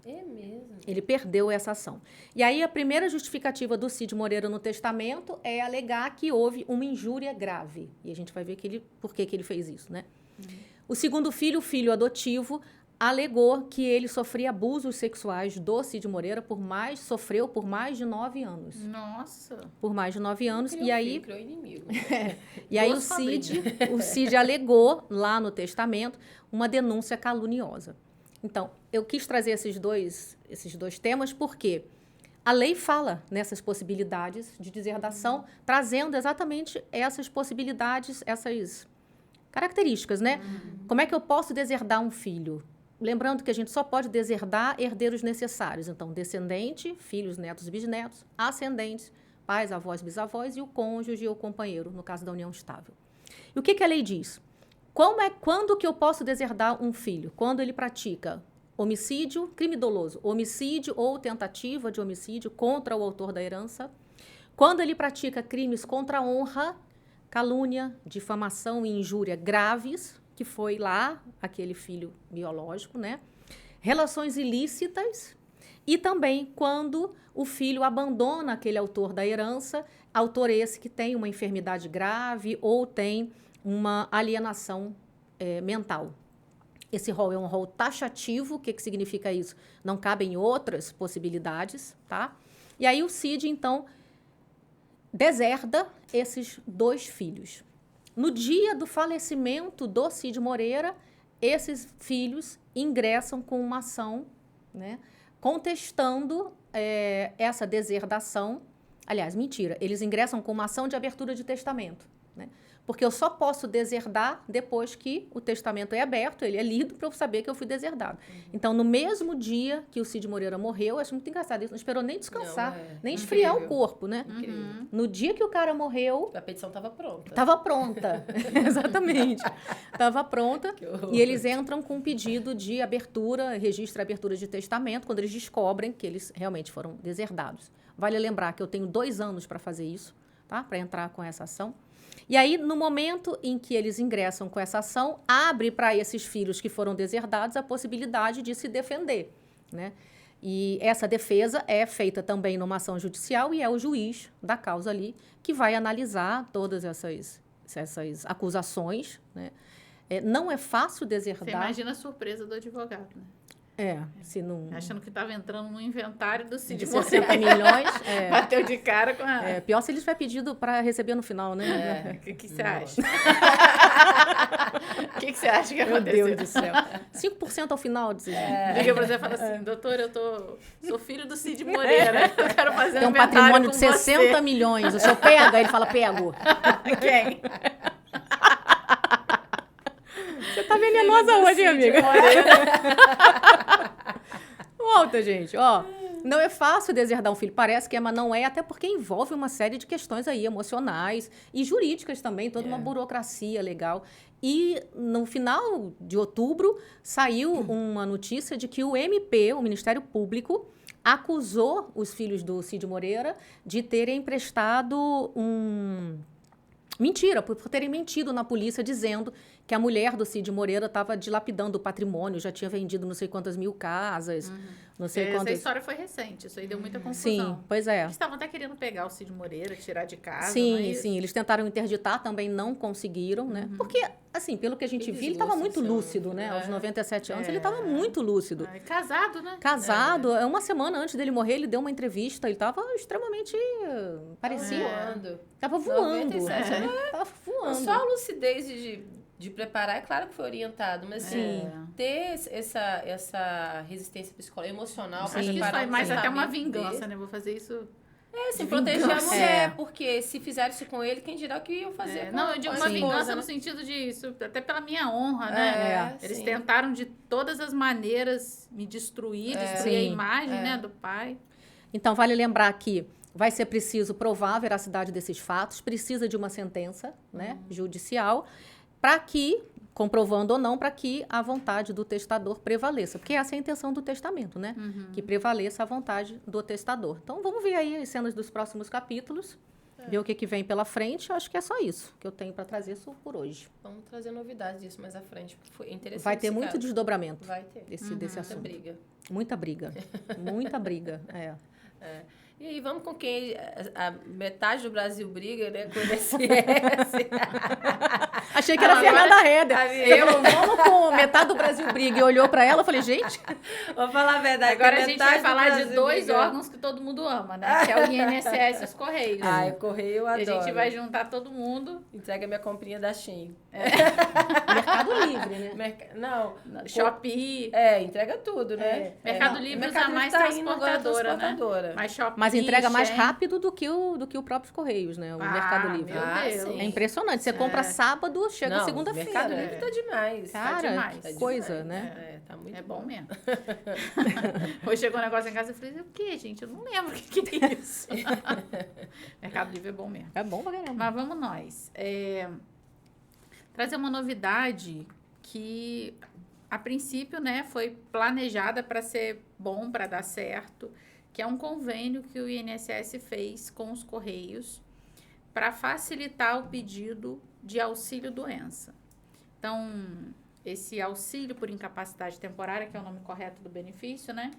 É mesmo. Ele perdeu essa ação. E aí, a primeira justificativa do Cid Moreira no testamento é alegar que houve uma injúria grave. E a gente vai ver por que ele fez isso, né? O segundo filho, o filho adotivo, alegou que ele sofria abusos sexuais do Cid Moreira sofreu por mais de 9 anos. Nossa. Por mais de 9 anos. Criou E aí, filho, criou inimigo. e aí Duas o Cid alegou lá no testamento uma denúncia caluniosa. Então, eu quis trazer esses dois temas porque A lei fala nessas possibilidades de deserdação, trazendo exatamente essas possibilidades, essas características, né? Como é que eu posso deserdar um filho? Lembrando que a gente só pode deserdar herdeiros necessários. Então, descendente, filhos, netos e bisnetos, ascendentes, pais, avós, bisavós e o cônjuge ou companheiro, no caso da união estável. E o que a lei diz? Quando que eu posso deserdar um filho? Quando ele pratica homicídio, crime doloso, homicídio ou tentativa de homicídio contra o autor da herança. Quando ele pratica crimes contra a honra, calúnia, difamação e injúria graves, que foi lá aquele filho biológico, né? Relações ilícitas e também quando o filho abandona aquele autor da herança, autor esse que tem uma enfermidade grave ou tem uma alienação mental. Esse rol é um rol taxativo. O que significa isso? Não cabem outras possibilidades, tá? E aí o CID, então, deserda esses 2 filhos. No dia do falecimento do Cid Moreira, esses filhos ingressam com uma ação, né, contestando essa deserdação. Aliás, mentira, eles ingressam com uma ação de abertura de testamento, né? Porque eu só posso deserdar depois que o testamento é aberto, ele é lido para eu saber que eu fui deserdado. Então, no mesmo dia que o Cid Moreira morreu, acho muito engraçado, ele não esperou nem descansar, nem esfriar o corpo, né? No dia que o cara morreu... A petição estava pronta. Estava pronta, exatamente. Estava pronta e eles entram com um pedido de abertura, registro e abertura de testamento, quando eles descobrem que eles realmente foram deserdados. Vale lembrar que eu tenho 2 anos para fazer isso, tá? Para entrar com essa ação. E aí, no momento em que eles ingressam com essa ação, abre para esses filhos que foram deserdados a possibilidade de se defender, né? E essa defesa é feita também numa ação judicial e é o juiz da causa ali que vai analisar todas essas acusações, né? Não é fácil deserdar. Você imagina a surpresa do advogado, né? Se não... Achando que estava entrando no inventário do Cid de 60 milhões. Bateu de cara com a... Pior se ele tiver pedido para receber no final, né? O que você acha? O que você acha que aconteceu? Meu Deus do céu. 5% ao final. Liga pra você e fala assim, doutor, sou filho do Cid Moreira, eu quero fazer tem um patrimônio de 60 milhões. O senhor pega? Ele fala, pego. Quem? Você tá venenosa hoje, amiga. Volta, gente. Não é fácil deserdar um filho. Parece que é, mas não é, até porque envolve uma série de questões aí emocionais e jurídicas também, toda uma burocracia legal. E no final de outubro saiu uma notícia de que o MP, o Ministério Público, acusou os filhos do Cid Moreira de terem prestado mentira, por terem mentido na polícia dizendo que a mulher do Cid Moreira estava dilapidando o patrimônio, já tinha vendido não sei quantas mil casas, não sei quantas... Essa história foi recente, isso aí deu muita confusão. Sim, pois é. Eles estavam até querendo pegar o Cid Moreira, tirar de casa. Sim, eles tentaram interditar, também não conseguiram, né? Porque, assim, pelo que a gente viu, ele estava muito lúcido, né? Aos 97 anos, ele estava muito lúcido. Casado, né? Casado. Uma semana antes dele morrer, ele deu uma entrevista, ele estava extremamente... Parecia... Tava voando. 97, Tava voando. Só a lucidez de preparar, é claro que foi orientado, mas assim, ter essa resistência psicológica, emocional, acho que isso foi mais até uma vingança, né? Vou fazer isso. Assim, proteger a mulher, porque se fizer isso com ele, quem dirá o que eu fazer com Não, eu digo uma vingança no sentido disso, até pela minha honra, né? Eles tentaram de todas as maneiras me destruir a imagem, né, do pai. Então, vale lembrar que vai ser preciso provar a veracidade desses fatos, precisa de uma sentença, né, judicial, para que, comprovando ou não, para que a vontade do testador prevaleça. Porque essa é a intenção do testamento, né? Que prevaleça a vontade do testador. Então, vamos ver aí as cenas dos próximos capítulos, ver o que vem pela frente. Eu acho que é só isso que eu tenho para trazer por hoje. Vamos trazer novidades disso mais à frente, porque foi interessante. Vai ter muito desdobramento. Vai ter. Desse assunto. Muita briga. Muita briga, E aí, vamos com quem a metade do Brasil briga, né? Com o INSS. Achei que era a Agora, Fernanda Heder. amiga. Você falou, vamos com metade do Brasil briga. E olhou pra ela e falei, gente... Vou falar a verdade. Agora que a gente vai metade do falar de Brasil dois brigando. órgãos que todo mundo ama, né? Que é o INSS e os Correios. Ai, o correio eu E a adoro. gente vai juntar todo mundo. Entrega minha comprinha da Shein. Mercado Livre, né? Não. Shopee. Entrega tudo, né? Mercado Livre usa mais transportadora, né? Mas Shopee, Mas entrega mais Shein. rápido do que o próprio Correios, né? O Mercado Livre. Meu Deus. sim. É impressionante. Você compra sábado, chega Não, segunda-feira. Mercado Livre tá demais. Cara, demais. que Tá coisa, demais. né? Tá muito É bom mesmo. Hoje chegou um negócio em casa e eu falei, o quê, gente? Eu não lembro o que é isso. Mercado Livre é bom mesmo. É bom pra caramba. Mas vamos nós. Trazer uma novidade que, a princípio, né, foi planejada para ser bom, para dar certo, que é um convênio que o INSS fez com os Correios para facilitar o pedido de auxílio-doença. Então, esse auxílio por incapacidade temporária, que é o nome correto do benefício, né?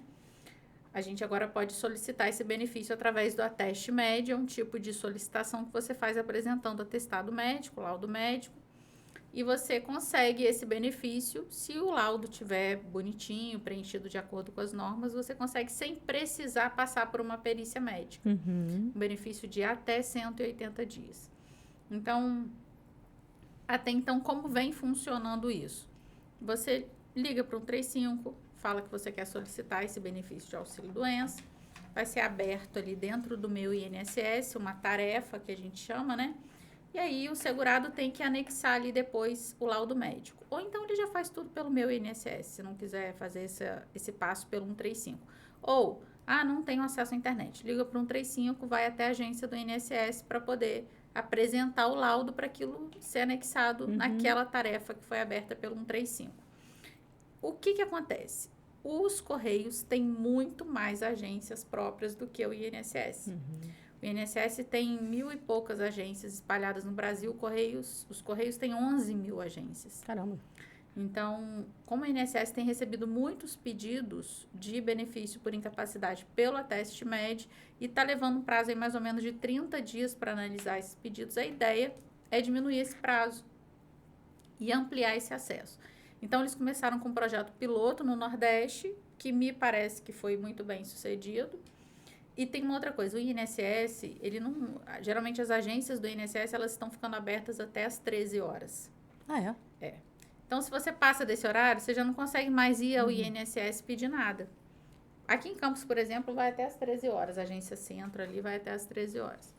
A gente agora pode solicitar esse benefício através do ateste médio, é um tipo de solicitação que você faz apresentando atestado médico, laudo médico, e você consegue esse benefício se o laudo tiver bonitinho, preenchido de acordo com as normas, você consegue sem precisar passar por uma perícia médica. Uhum. Um benefício de até 180 dias. Então, até então, como vem funcionando isso? Você liga para o 135, fala que você quer solicitar esse benefício de auxílio-doença, vai ser aberto ali dentro do meu INSS, uma tarefa que a gente chama, né? E aí o segurado tem que anexar ali depois o laudo médico. Ou então ele já faz tudo pelo meu INSS, se não quiser fazer esse passo pelo 135. Ou, não tenho acesso à internet. Liga para o 135, vai até a agência do INSS para poder apresentar o laudo para aquilo ser anexado naquela tarefa que foi aberta pelo 135. O que acontece? Os Correios têm muito mais agências próprias do que o INSS. O INSS tem 1.000 e poucas agências espalhadas no Brasil, os Correios têm 11.000 agências. Caramba. Então, como o INSS tem recebido muitos pedidos de benefício por incapacidade pelo ateste médio e está levando um prazo aí mais ou menos de 30 dias para analisar esses pedidos, a ideia é diminuir esse prazo e ampliar esse acesso. Então, eles começaram com um projeto piloto no Nordeste, que me parece que foi muito bem sucedido. E tem uma outra coisa, o INSS, geralmente as agências do INSS, elas estão ficando abertas até às 13 horas. Ah, é? Então, se você passa desse horário, você já não consegue mais ir ao INSS pedir nada. Aqui em Campos, por exemplo, vai até às 13 horas. A agência Centro ali vai até às 13 horas.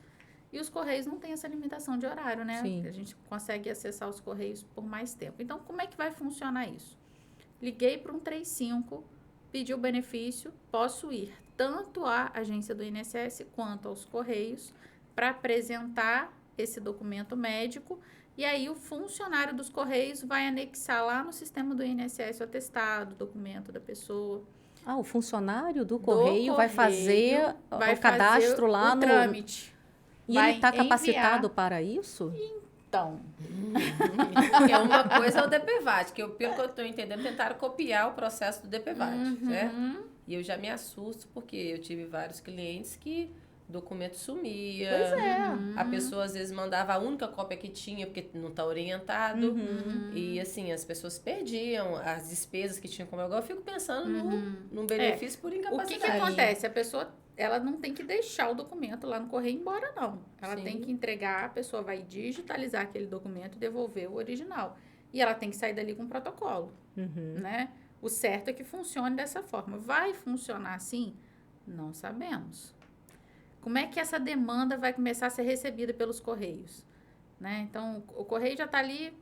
E os Correios não têm essa limitação de horário, né? Sim. A gente consegue acessar os Correios por mais tempo. Então, como é que vai funcionar isso? Liguei para o 135, pedi o benefício, posso ir tanto à agência do INSS quanto aos Correios para apresentar esse documento médico. E aí, o funcionário dos Correios vai anexar lá no sistema do INSS o atestado, o documento da pessoa. O funcionário do Correio vai fazer vai o cadastro fazer lá o no... trâmite. E ele está enviar. capacitado para isso? Então, É uma coisa é o DPVAT, que pelo que eu estou entendendo, tentaram copiar o processo do DPVAT, certo? E eu já me assusto, porque eu tive vários clientes que documento sumia. Pois é. A pessoa, às vezes, mandava a única cópia que tinha, porque não está orientado. E, assim, as pessoas perdiam as despesas que tinham como agora. Eu fico pensando num benefício por o incapacidade. que acontece? A pessoa, ela não tem que deixar o documento lá no correio e ir embora, não. Ela Sim. tem que entregar, a pessoa vai digitalizar aquele documento e devolver o original. E ela tem que sair dali com um protocolo, né? O certo é que funcione dessa forma. Vai funcionar assim? Não sabemos. Como é que essa demanda vai começar a ser recebida pelos Correios? Né? Então, o Correio já está ali.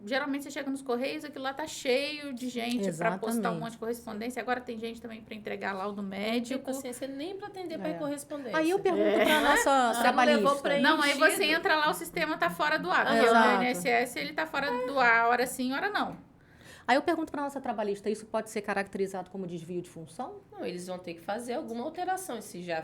Geralmente, você chega nos Correios, aquilo lá está cheio de gente para postar um monte de correspondência. Agora tem gente também para entregar laudo Não tem médico. paciência nem para atender para correspondência. Aí eu pergunto para a nossa Você trabalhista. não levou pra ir. Não, aí você Preenchido. entra lá, o sistema está fora do ar. Porque Exato. o INSS, ele está fora do ar, hora sim, hora não. Aí eu pergunto para a nossa trabalhista, isso pode ser caracterizado como desvio de função? Não, eles vão ter que fazer alguma alteração, se já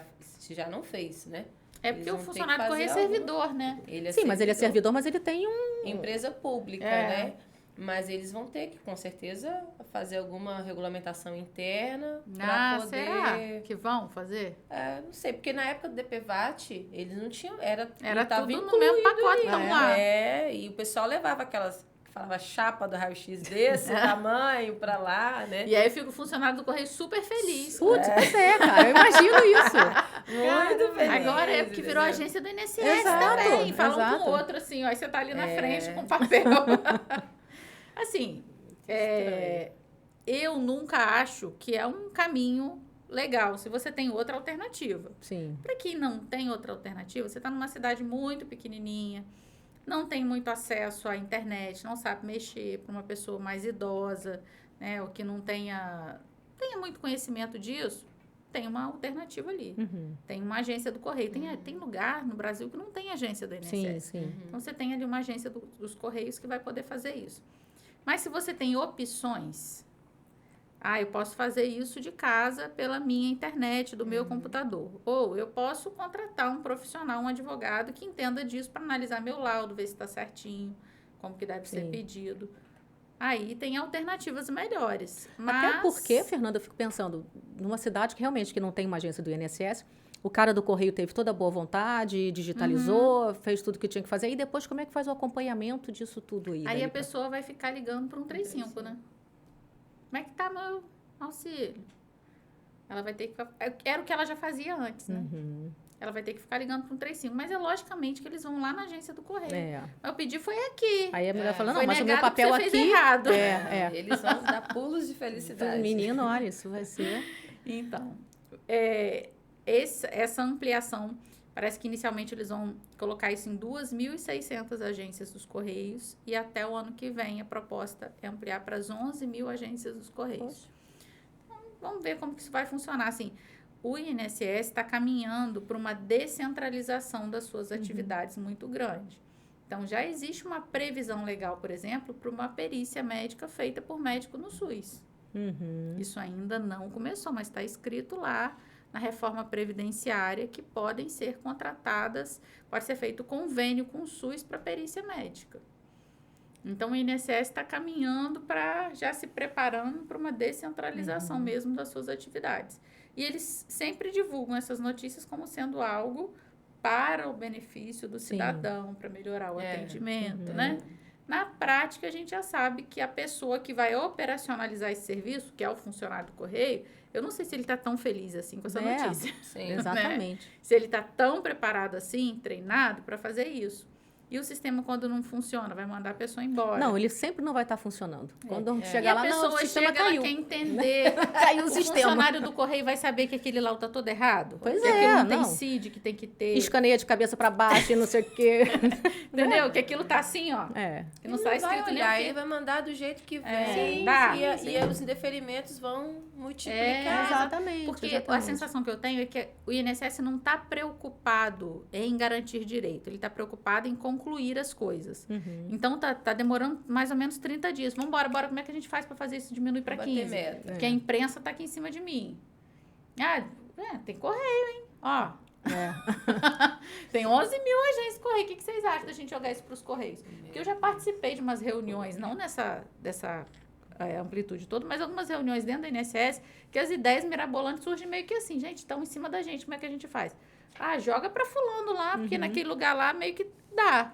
não fez, né? É Eles porque o vão ter que funcionário do Correio é fazer servidor, né? Ele é Sim, mas ele é servidor, mas ele tem um... Empresa pública, É. né? Mas eles vão ter que, com certeza, fazer alguma regulamentação interna para poder... será que vão fazer? Não sei, porque na época do DPVAT, eles não tinham... Era tudo no mesmo pacotão lá. E o pessoal levava aquelas... Falava chapa do raio-x desse tamanho pra lá, né? E aí fica o funcionário do Correio super feliz. Putz, cara, eu imagino isso. Muito feliz. Agora é porque virou agência do INSS Exato, também. Falam exato. com o outro assim, ó. Aí você tá ali na frente com papel. Assim, eu nunca acho que é um caminho legal, se você tem outra alternativa. Sim. Para quem não tem outra alternativa, você está numa cidade muito pequenininha, não tem muito acesso à internet, não sabe mexer, para uma pessoa mais idosa, né, ou que não tenha muito conhecimento disso, tem uma alternativa ali. Tem uma agência do Correio. Tem lugar no Brasil que não tem agência do INSS. Sim. Então, você tem ali uma agência dos Correios que vai poder fazer isso. Mas se você tem opções, eu posso fazer isso de casa pela minha internet, do meu computador. Ou eu posso contratar um profissional, um advogado que entenda disso para analisar meu laudo, ver se está certinho, como que deve ser pedido. Aí tem alternativas melhores. Até porque, Fernanda, eu fico pensando, numa cidade que realmente que não tem uma agência do INSS, o cara do Correio teve toda a boa vontade, digitalizou, fez tudo que tinha que fazer. E depois, como é que faz o acompanhamento disso tudo aí? Aí a pessoa vai ficar ligando para um 35, né? Como é que tá meu auxílio? Ela vai ter que... Era o que ela já fazia antes, né? Ela vai ter que ficar ligando para um 35. Mas é logicamente que eles vão lá na agência do Correio. Mas eu pedi foi aqui. Aí a mulher fala, não, foi mas o meu negado papel porque você aqui... fez errado. Eles vão dar pulos de felicidade. Menino, olha, isso vai ser... Então, essa ampliação, parece que inicialmente eles vão colocar isso em 2.600 agências dos Correios e até o ano que vem a proposta é ampliar para as 11.000 agências dos Correios. Então, vamos ver como que isso vai funcionar. Assim, o INSS está caminhando para uma descentralização das suas atividades muito grande. Então, já existe uma previsão legal, por exemplo, para uma perícia médica feita por médico no SUS. Isso ainda não começou, mas está escrito lá na reforma previdenciária que podem ser contratadas, pode ser feito convênio com o SUS para perícia médica. Então, o INSS está caminhando para, já se preparando para uma descentralização mesmo das suas atividades. E eles sempre divulgam essas notícias como sendo algo para o benefício do cidadão, para melhorar o atendimento, né? Na prática, a gente já sabe que a pessoa que vai operacionalizar esse serviço, que é o funcionário do Correio, eu não sei se ele está tão feliz assim com essa notícia. Sim, exatamente. Né? Se ele está tão preparado assim, treinado para fazer isso. E o sistema, quando não funciona, vai mandar a pessoa embora. Não, ele sempre não vai estar funcionando. Quando chegar e lá, a pessoa o sistema chega, caiu. Ela quer entender. Caiu o O sistema. funcionário do Correio vai saber que aquele laudo está todo errado. Pois que é, aquilo não tem não. CID, que tem que ter. Escaneia de cabeça para baixo e não sei o quê. Entendeu? Que aquilo tá assim, ó. Que não está Ele vai escrito nem olhar, aqui. ele vai mandar do jeito que vem. Sim, E os indeferimentos vão multiplicar. Exatamente. Porque exatamente. a sensação que eu tenho é que o INSS não está preocupado em garantir direito. Ele está preocupado em concluir as coisas. Então, tá demorando mais ou menos 30 dias. Vamos embora, como é que a gente faz para fazer isso diminuir para 15? Meta. Porque a imprensa tá aqui em cima de mim. Tem Correio, hein? Ó. Tem 11.000 agências de Correio. O que vocês acham da gente jogar isso para os Correios? Porque eu já participei de umas reuniões, não dessa amplitude toda, mas algumas reuniões dentro da INSS, que as ideias mirabolantes surgem meio que assim, gente, estão em cima da gente, como é que a gente faz? Joga para fulano lá, porque naquele lugar lá meio que dá.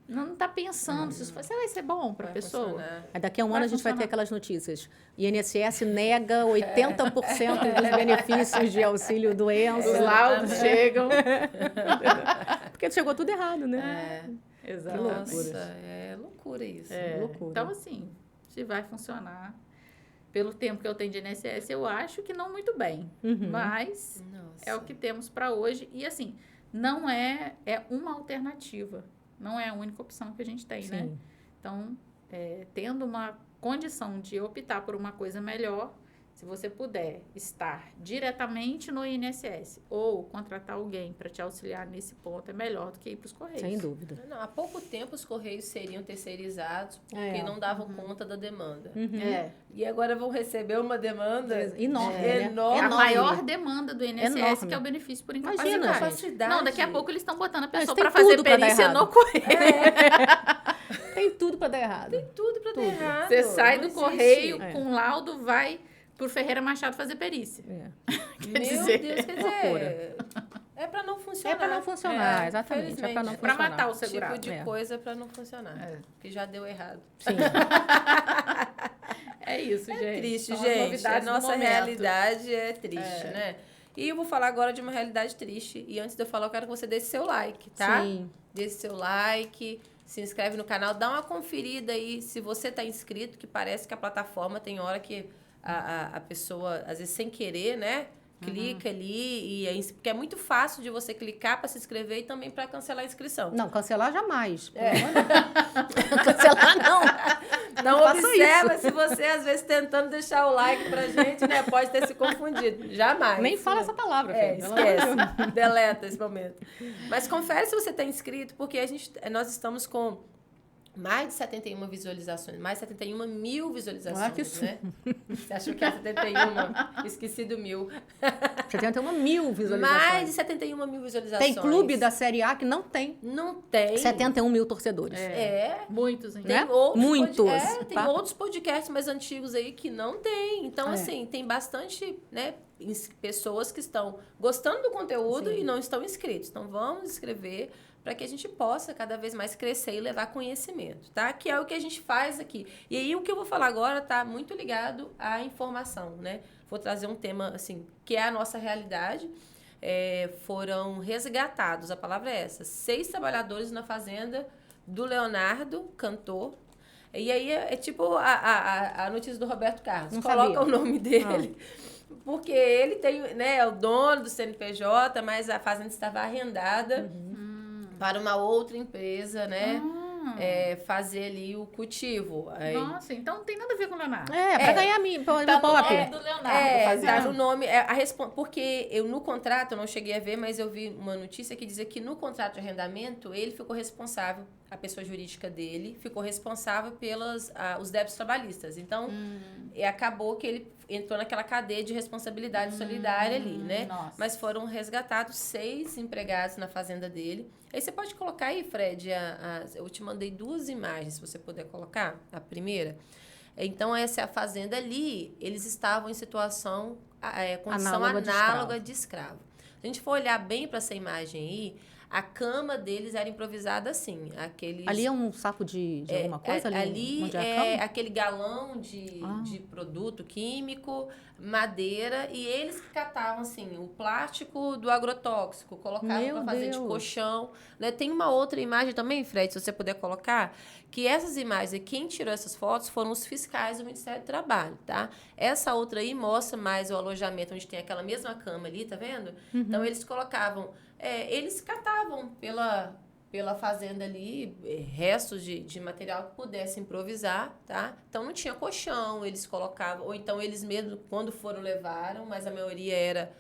Não tá pensando se isso vai ser bom para a pessoa. Aí daqui a um ano a gente vai ter aquelas notícias. INSS nega 80% dos benefícios de auxílio doença. Os laudos chegam. Porque chegou tudo errado, né? Exatamente. Nossa, é loucura isso. Loucura. Então, assim, se vai funcionar, pelo tempo que eu tenho de INSS, eu acho que não muito bem. Mas é o que temos para hoje. E, assim, não é uma alternativa. Não é a única opção que a gente tem, né? Então, tendo uma condição de optar por uma coisa melhor, se você puder estar diretamente no INSS ou contratar alguém para te auxiliar nesse ponto, é melhor do que ir para os Correios. Sem dúvida. Não, há pouco tempo os Correios seriam terceirizados porque não davam conta da demanda. E agora vão receber uma demanda enorme. A maior demanda do INSS, Enorme. que é o benefício por Imagina, incapacidade. Não, daqui a pouco eles estão botando a pessoa tem para fazer tudo pra dar perícia errado. no Correio. Tem tudo para dar errado. Tudo pra dar errado. Você sai Não do existe. correio com laudo, vai pro Ferreira Machado fazer perícia. Meu dizer, Deus, quer dizer... É pra não funcionar. É para não funcionar, exatamente. É para não É pra funcionar. matar o Tipo segurado. de coisa pra não funcionar. Que já deu errado. Sim. É isso, gente. É triste, São as gente. A novidades do nossa momento. realidade é triste, né? E eu vou falar agora de uma realidade triste. E antes de eu falar, eu quero que você deixe seu like, tá? Sim. Deixe seu like, se inscreve no canal, dá uma conferida aí se você tá inscrito, que parece que a plataforma tem hora que a pessoa, às vezes sem querer, né? Clica ali, porque é muito fácil de você clicar para se inscrever e também para cancelar a inscrição. Não, cancelar jamais. Cancelar não. Não faça observa se você, às vezes, tentando deixar o like pra gente, né? Pode ter se confundido. Jamais. Nem fala essa palavra, filho. Esquece. Deleta esse momento. Mas confere se você está inscrito, porque nós estamos com mais de 71 visualizações. Mais de 71 mil visualizações, que né? Você achou que era 71? Esqueci do 1000. 71 mil visualizações. Mais de 71 mil visualizações. Tem clube da Série A que não tem. Não tem. 71 mil torcedores. Muitos, hein? Tem Né? outros Muitos, tem tá? outros podcasts mais antigos aí que não tem. Então, assim, tem bastante, né, pessoas que estão gostando do conteúdo e não estão inscritos. Então, vamos inscrever para que a gente possa cada vez mais crescer e levar conhecimento, tá? Que é o que a gente faz aqui. E aí, o que eu vou falar agora tá muito ligado à informação, né? Vou trazer um tema, assim, que é a nossa realidade. Foram resgatados, a palavra é essa, 6 trabalhadores na fazenda do Leonardo, cantor. E aí, é tipo a notícia do Roberto Carlos. Não Coloca sabia. o nome dele. Porque ele tem, né, é o dono do CNPJ, mas a fazenda estava arrendada para uma outra empresa, né? Fazer ali o cultivo. Aí, Nossa, então não tem nada a ver com o Leonardo. Pra ganhar meu pop. Do Leonardo. tá no nome. Porque eu no contrato, eu não cheguei a ver, mas eu vi uma notícia que dizia que no contrato de arrendamento, ele ficou responsável, a pessoa jurídica dele, ficou responsável pelos os débitos trabalhistas. Então, acabou que ele entrou naquela cadeia de responsabilidade solidária ali, né? Nossa. Mas foram resgatados 6 empregados na fazenda dele. Aí você pode colocar aí, Fred, eu te mandei 2 imagens, se você puder colocar. A primeira. Então, essa é a fazenda ali. Eles estavam em situação, condição análoga de escravo. Se a gente for olhar bem para essa imagem aí, a cama deles era improvisada assim. Ali é um saco de alguma coisa? Ali onde é a cama? aquele galão de produto químico, madeira, e eles que catavam assim, o plástico do agrotóxico, colocavam para fazer de colchão. Né? Tem uma outra imagem também, Fred, se você puder colocar, que essas imagens, e quem tirou essas fotos foram os fiscais do Ministério do Trabalho, tá? Essa outra aí mostra mais o alojamento, onde tem aquela mesma cama ali, tá vendo? Então, eles colocavam... eles catavam pela fazenda ali restos de material que pudesse improvisar, tá? Então, não tinha colchão, eles colocavam... Ou então, eles mesmos, quando foram, levaram, mas a maioria era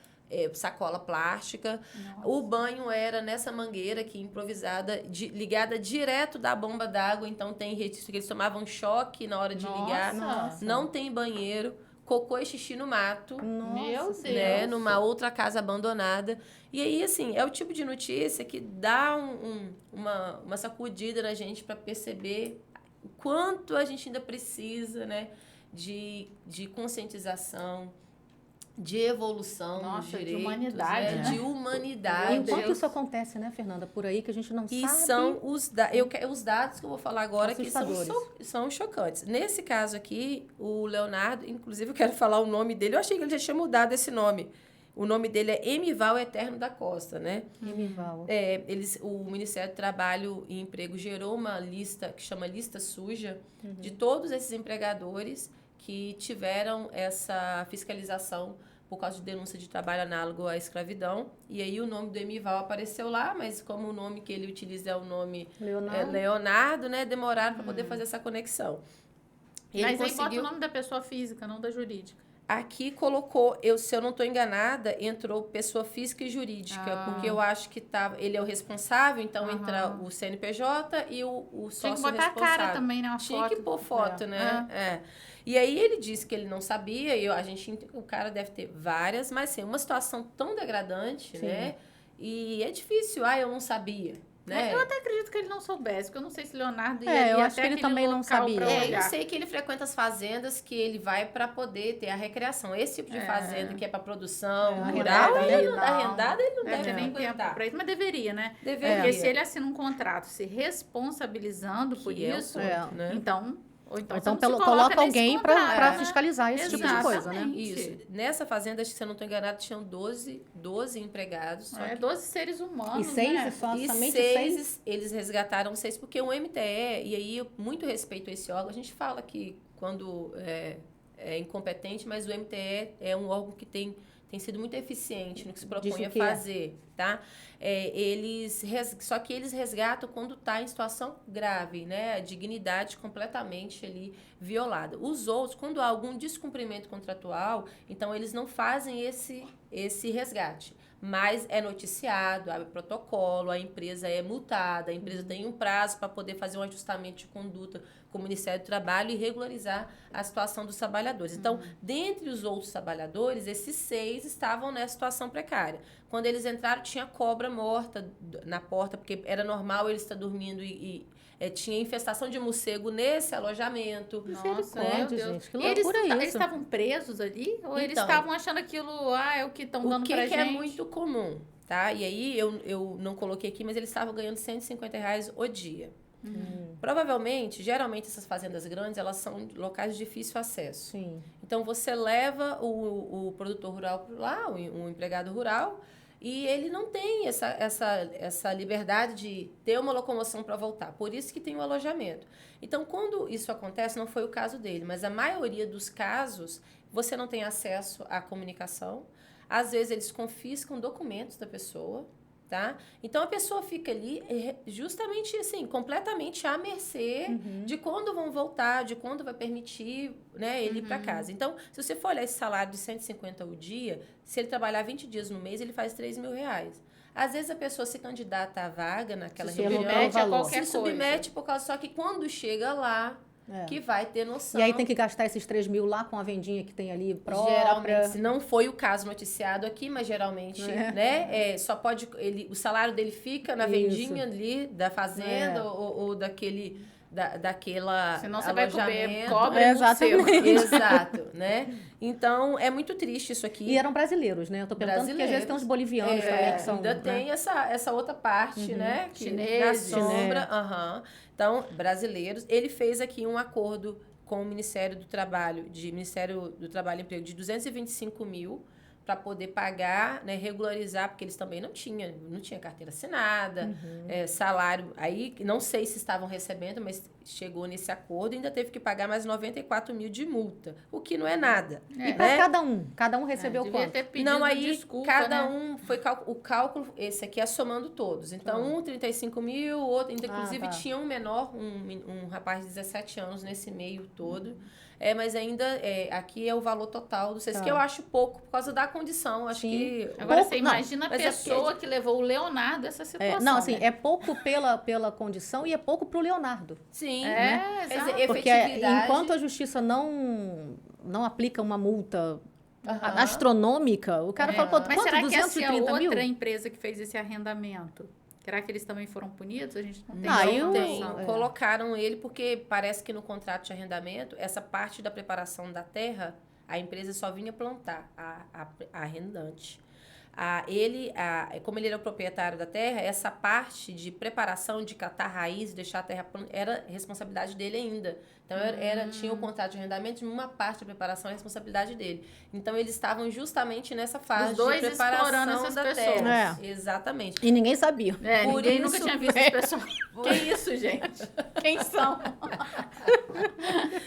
sacola plástica. Nossa. O banho era nessa mangueira aqui, improvisada, ligada direto da bomba d'água. Então, tem registro que eles tomavam choque na hora de ligar. Nossa. Não tem banheiro. Cocô e xixi no mato. Meu Deus. Né, numa outra casa abandonada. E aí, assim, é o tipo de notícia que dá uma sacudida na gente para perceber o quanto a gente ainda precisa, né, de conscientização, de evolução dos direitos, de humanidade, né? De humanidade. Enquanto isso acontece, né, Fernanda, por aí que a gente não sabe. E são os dados que eu vou falar agora que são chocantes. Nesse caso aqui, o Leonardo, inclusive eu quero falar o nome dele, eu achei que ele já tinha mudado esse nome. O nome dele é Emival Eterno da Costa, né? Emival. O Ministério do Trabalho e Emprego gerou uma lista que chama Lista Suja de todos esses empregadores que tiveram essa fiscalização por causa de denúncia de trabalho análogo à escravidão. E aí o nome do Emival apareceu lá, mas como o nome que ele utiliza é o nome Leonardo, né? Demoraram para poder fazer essa conexão. Mas aí bota o nome da pessoa física, não da jurídica. Aqui colocou, se eu não estou enganada, entrou pessoa física e jurídica, porque eu acho que ele é o responsável, então entra o CNPJ e o sócio responsável. Tinha que botar a cara também, né? Tinha que pôr foto, né? E aí ele disse que ele não sabia, e o cara deve ter várias, mas assim, uma situação tão degradante, né? E é difícil, eu não sabia. né? Eu até acredito que ele não soubesse, porque eu não sei se Leonardo ia eu ir acho até que ele aquele também não local sabia. pra Eu olhar. sei que ele frequenta as fazendas que ele vai para poder ter a recreação. Esse tipo de fazenda que é para produção rural, arrendada, ele não dá arrendada, ele não Deve deve ter nem frequentar. tempo pra isso, mas deveria, né? Deveria. Porque se ele assina um contrato se responsabilizando por Que é o isso, ponto, né? então... Ou então, Ou você então não se coloca nesse alguém para contrato, né? fiscalizar esse tipo de coisa, né? Exatamente. Isso. Nessa fazenda, acho que se eu não estou enganado, tinham 12 empregados. Só que 12 seres humanos, E 6 né? só, E somente 6, 6? eles resgataram 6, porque o MTE, e aí eu muito respeito esse órgão, a gente fala que quando é incompetente, mas o MTE é um órgão que tem sido muito eficiente no que se propõe a fazer, tá? Só que eles resgatam quando está em situação grave, né? A dignidade completamente ali violada. Os outros, quando há algum descumprimento contratual, então eles não fazem esse resgate. Mas é noticiado, abre protocolo, a empresa é multada, a empresa tem um prazo para poder fazer um ajustamento de conduta com o Ministério do Trabalho e regularizar a situação dos trabalhadores. Então, dentre os outros trabalhadores, esses 6 estavam nessa situação precária. Quando eles entraram, tinha cobra morta na porta, porque era normal eles estar dormindo e tinha infestação de morcego nesse alojamento. Nossa, Meu meu Deus. gente, que Eles loucura eles isso. estavam presos ali? Ou eles Então, estavam achando aquilo, é o que estão dando O que pra gente? é muito comum, tá? E aí, eu não coloquei aqui, mas eles estavam ganhando R$150 o dia. Provavelmente, geralmente, essas fazendas grandes, elas são locais de difícil acesso. Sim. Então, você leva o produtor rural lá, o empregado rural, e ele não tem essa liberdade de ter uma locomoção para voltar. Por isso que tem o alojamento. Então, quando isso acontece, não foi o caso dele, mas a maioria dos casos, você não tem acesso à comunicação. Às vezes, eles confiscam documentos da pessoa, tá? Então, a pessoa fica ali justamente assim, completamente à mercê de quando vão voltar, de quando vai permitir, né, ele ir para casa. Então, se você for olhar esse salário de 150 o dia, se ele trabalhar 20 dias no mês, ele faz R$3.000. Às vezes, a pessoa se candidata à vaga naquela região, submete a qualquer se coisa. submete por causa só que quando chega lá, que vai ter noção. E aí tem que gastar esses 3.000 lá com a vendinha que tem ali própria. Geralmente, não foi o caso noticiado aqui, mas geralmente, né? Só pode. O salário dele fica na vendinha ali da fazenda ou daquela Senão você vai comer alojamento. cobra e Exatamente. Exato, né? Então, é muito triste isso aqui. E eram brasileiros, né? Eu tô perguntando porque às vezes tem uns bolivianos também que são... Ainda né? tem essa outra parte, né? Que Chineses, na sombra. Então, brasileiros. Ele fez aqui um acordo com o Ministério do Trabalho e Emprego de 225 mil para poder pagar, né, regularizar, porque eles também não tinham carteira assinada, salário. Aí, não sei se estavam recebendo, mas chegou nesse acordo e ainda teve que pagar mais 94 mil de multa, o que não é nada. E para cada um recebeu devia quanto? ter pedido Não, aí desculpa, cada né? um foi o cálculo, esse aqui é somando todos. Então, 35 mil, outro, inclusive tinha um menor, um rapaz de 17 anos nesse meio todo. Mas ainda aqui é o valor total do CES, que eu acho pouco por causa da condição. Acho que. Agora Pouco, você imagina a mas pessoa que levou o Leonardo a essa situação. Não, assim, né? é pouco pela condição e é pouco pro Leonardo. Sim, É, quer exato. dizer, Porque efetividade. enquanto a justiça não aplica uma multa astronômica, o cara fala, pô, Mas quanto? será que essa é 230 mil? outra empresa que fez esse arrendamento? Será que eles também foram punidos? A gente não tem eu- informação. Colocaram ele porque parece que no contrato de arrendamento, essa parte da preparação da terra, a empresa só vinha plantar, a arrendante. Como ele era o proprietário da terra, essa parte de preparação, de catar raiz, deixar a terra era responsabilidade dele ainda. Então, tinha o contrato de arrendamento, e uma parte da preparação é responsabilidade dele. Então, eles estavam justamente nessa fase Os dois de preparação explorando essas da pessoas. terra. Exatamente. E ninguém sabia. Por Ninguém isso- nunca tinha visto esse pessoal. Que isso, gente? Quem são?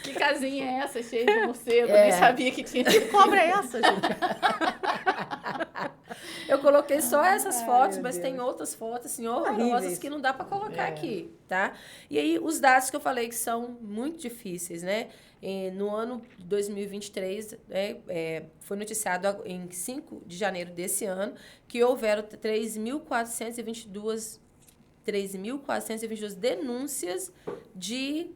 Que casinha é essa, cheia de morcego? Nem sabia que tinha. Que cobra é essa, gente? Eu coloquei só essas fotos, meu mas Deus. tem outras fotos, assim, horrorosas Horríveis. que não dá para colocar aqui, tá? E aí, os dados que eu falei que são muito difíceis, né? No ano de 2023, foi noticiado em 5 de janeiro desse ano que houveram 3.422 denúncias de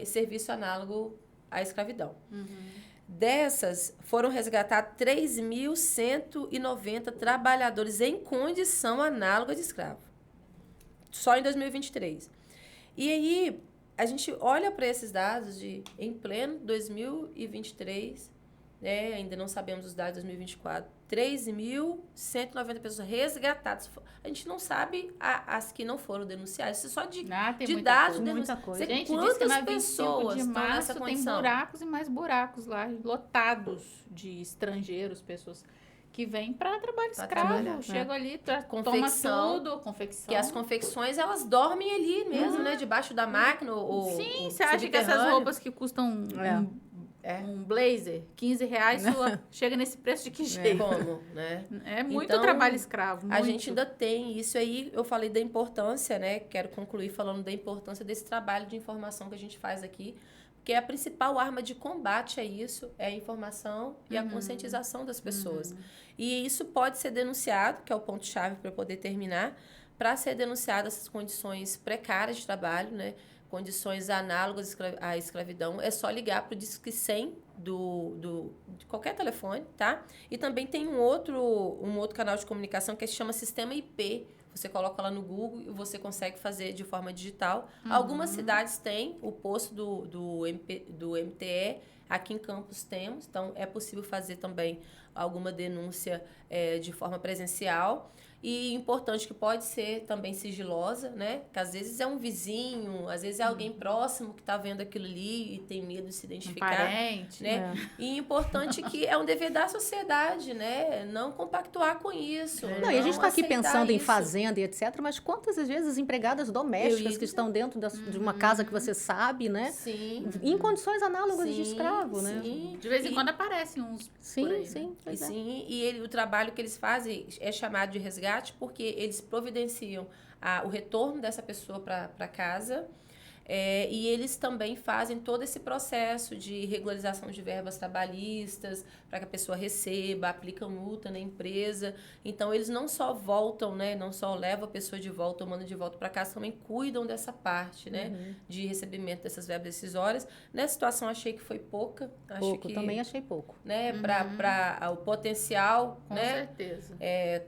serviço análogo à escravidão. Dessas, foram resgatados 3.190 trabalhadores em condição análoga de escravo. só em 2023. E aí, a gente olha para esses dados em pleno 2023, né, ainda não sabemos os dados de 2024, 3.190 pessoas resgatadas. A gente não sabe as que não foram denunciadas. Isso só de dados denunciados. Gente, quantas diz que na pessoas 25 de estão nessa março tem condição? buracos e mais buracos lá, lotados de estrangeiros, pessoas que vêm para trabalho escravo. Chegam ali, toma tudo, confecção. Que as confecções, elas dormem ali mesmo, né? Debaixo da máquina. Sim, você acha que essas roupas que custam um blazer, R$15, chega nesse preço de que jeito? Como, né? É muito então, trabalho escravo. A gente ainda tem isso aí. Eu falei da importância, né? Quero concluir falando da importância desse trabalho de informação que a gente faz aqui. Porque a principal arma de combate a isso é a informação e a conscientização das pessoas. E isso pode ser denunciado, que é o ponto-chave para eu poder terminar, para ser denunciado essas condições precárias de trabalho, né? Condições análogas à escravidão, é só ligar para o Disque 100 de qualquer telefone, tá? E também tem um outro canal de comunicação que se chama Sistema IP. Você coloca lá no Google e você consegue fazer de forma digital. Algumas cidades têm o posto do MTE, aqui em Campos temos, então é possível fazer também alguma denúncia de forma presencial. E importante que pode ser também sigilosa, né? Que às vezes é um vizinho, às vezes é alguém próximo que está vendo aquilo ali e tem medo de se identificar. Um parente. Né? E importante que é um dever da sociedade, né? Não compactuar com isso. Não, e a gente está aqui pensando em isso. fazenda e etc., mas quantas vezes empregadas domésticas que estão dentro de uma casa que você sabe, né? Sim. Em condições análogas de escravo, né? Sim. De vez em quando aparecem uns por aí, Sim. Né? Sim, e o trabalho que eles fazem é chamado de resgate porque eles providenciam o retorno dessa pessoa para casa. E eles também fazem todo esse processo de regularização de verbas trabalhistas para que a pessoa receba, aplicam multa na empresa. Então, eles não só voltam, né, não só levam a pessoa de volta, ou mandam de volta para casa, também cuidam dessa parte, né, de recebimento dessas verbas decisórias. Nessa situação, achei que foi pouca. Também achei pouco. Né, para o potencial, com né? certeza.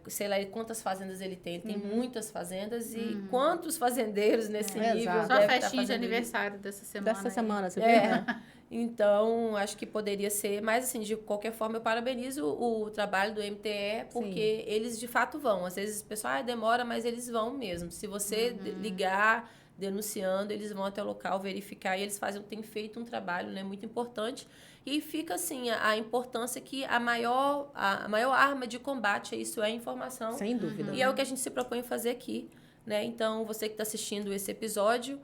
Sei lá quantas fazendas ele tem. Ele tem muitas fazendas e quantos fazendeiros nesse nível Só devem festinha de aniversário dessa semana. Você viu? Então, acho que poderia ser, mas assim, de qualquer forma, eu parabenizo o trabalho do MTE, porque eles de fato vão. Às vezes o pessoal demora, mas eles vão mesmo. Se você ligar denunciando, eles vão até o local verificar e eles têm feito um trabalho, né, muito importante. E fica assim a importância que a maior arma de combate a isso é a informação. Sem dúvida. E é o que a gente se propõe fazer aqui, né? Então, você que está assistindo esse episódio,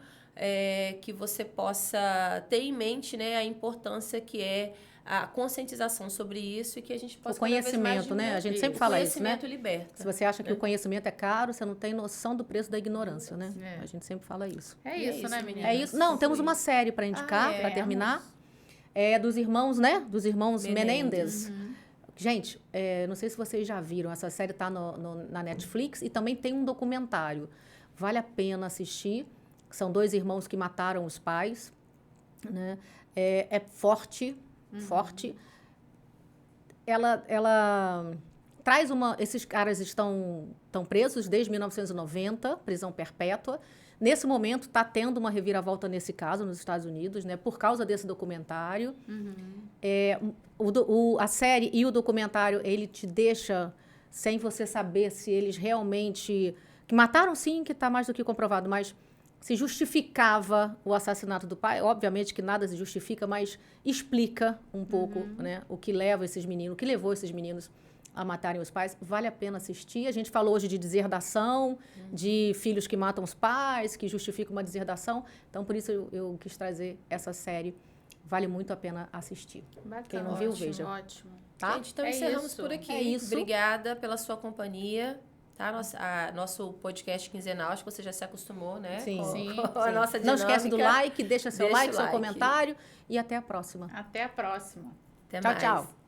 que você possa ter em mente, né, a importância que é a conscientização sobre isso e que a gente possa... O conhecimento, né? A gente sempre fala isso, né? O conhecimento liberta. Se você acha que o conhecimento é caro, você não tem noção do preço da ignorância, né? A gente sempre fala isso. É isso, né, menina? É isso. Não, temos uma série para indicar, para terminar. É dos irmãos, né? Dos irmãos Menendez. Gente, não sei se vocês já viram, essa série está na Netflix e também tem um documentário. Vale a pena assistir. São dois irmãos que mataram os pais, né? É forte. Ela traz esses caras estão presos desde 1990, prisão perpétua. Nesse momento está tendo uma reviravolta nesse caso nos Estados Unidos, né? Por causa desse documentário. A série e o documentário ele te deixa sem você saber se eles realmente que mataram, sim, que está mais do que comprovado, mas se justificava o assassinato do pai. Obviamente que nada se justifica, mas explica um pouco, né, o que levou esses meninos a matarem os pais. Vale a pena assistir. A gente falou hoje de deserdação, de filhos que matam os pais, que justificam uma deserdação. Então, por isso eu quis trazer essa série. Vale muito a pena assistir. Bacana. Quem não viu, veja. Ótimo. Tá? Gente, então encerramos por aqui. É isso. Obrigada pela sua companhia. Tá? Nosso podcast quinzenal, acho que você já se acostumou, né? Sim. Com a nossa dinâmica. Não esquece do like, deixa seu like, seu like. comentário e até a próxima. Até a próxima. Até Tchau, mais. tchau.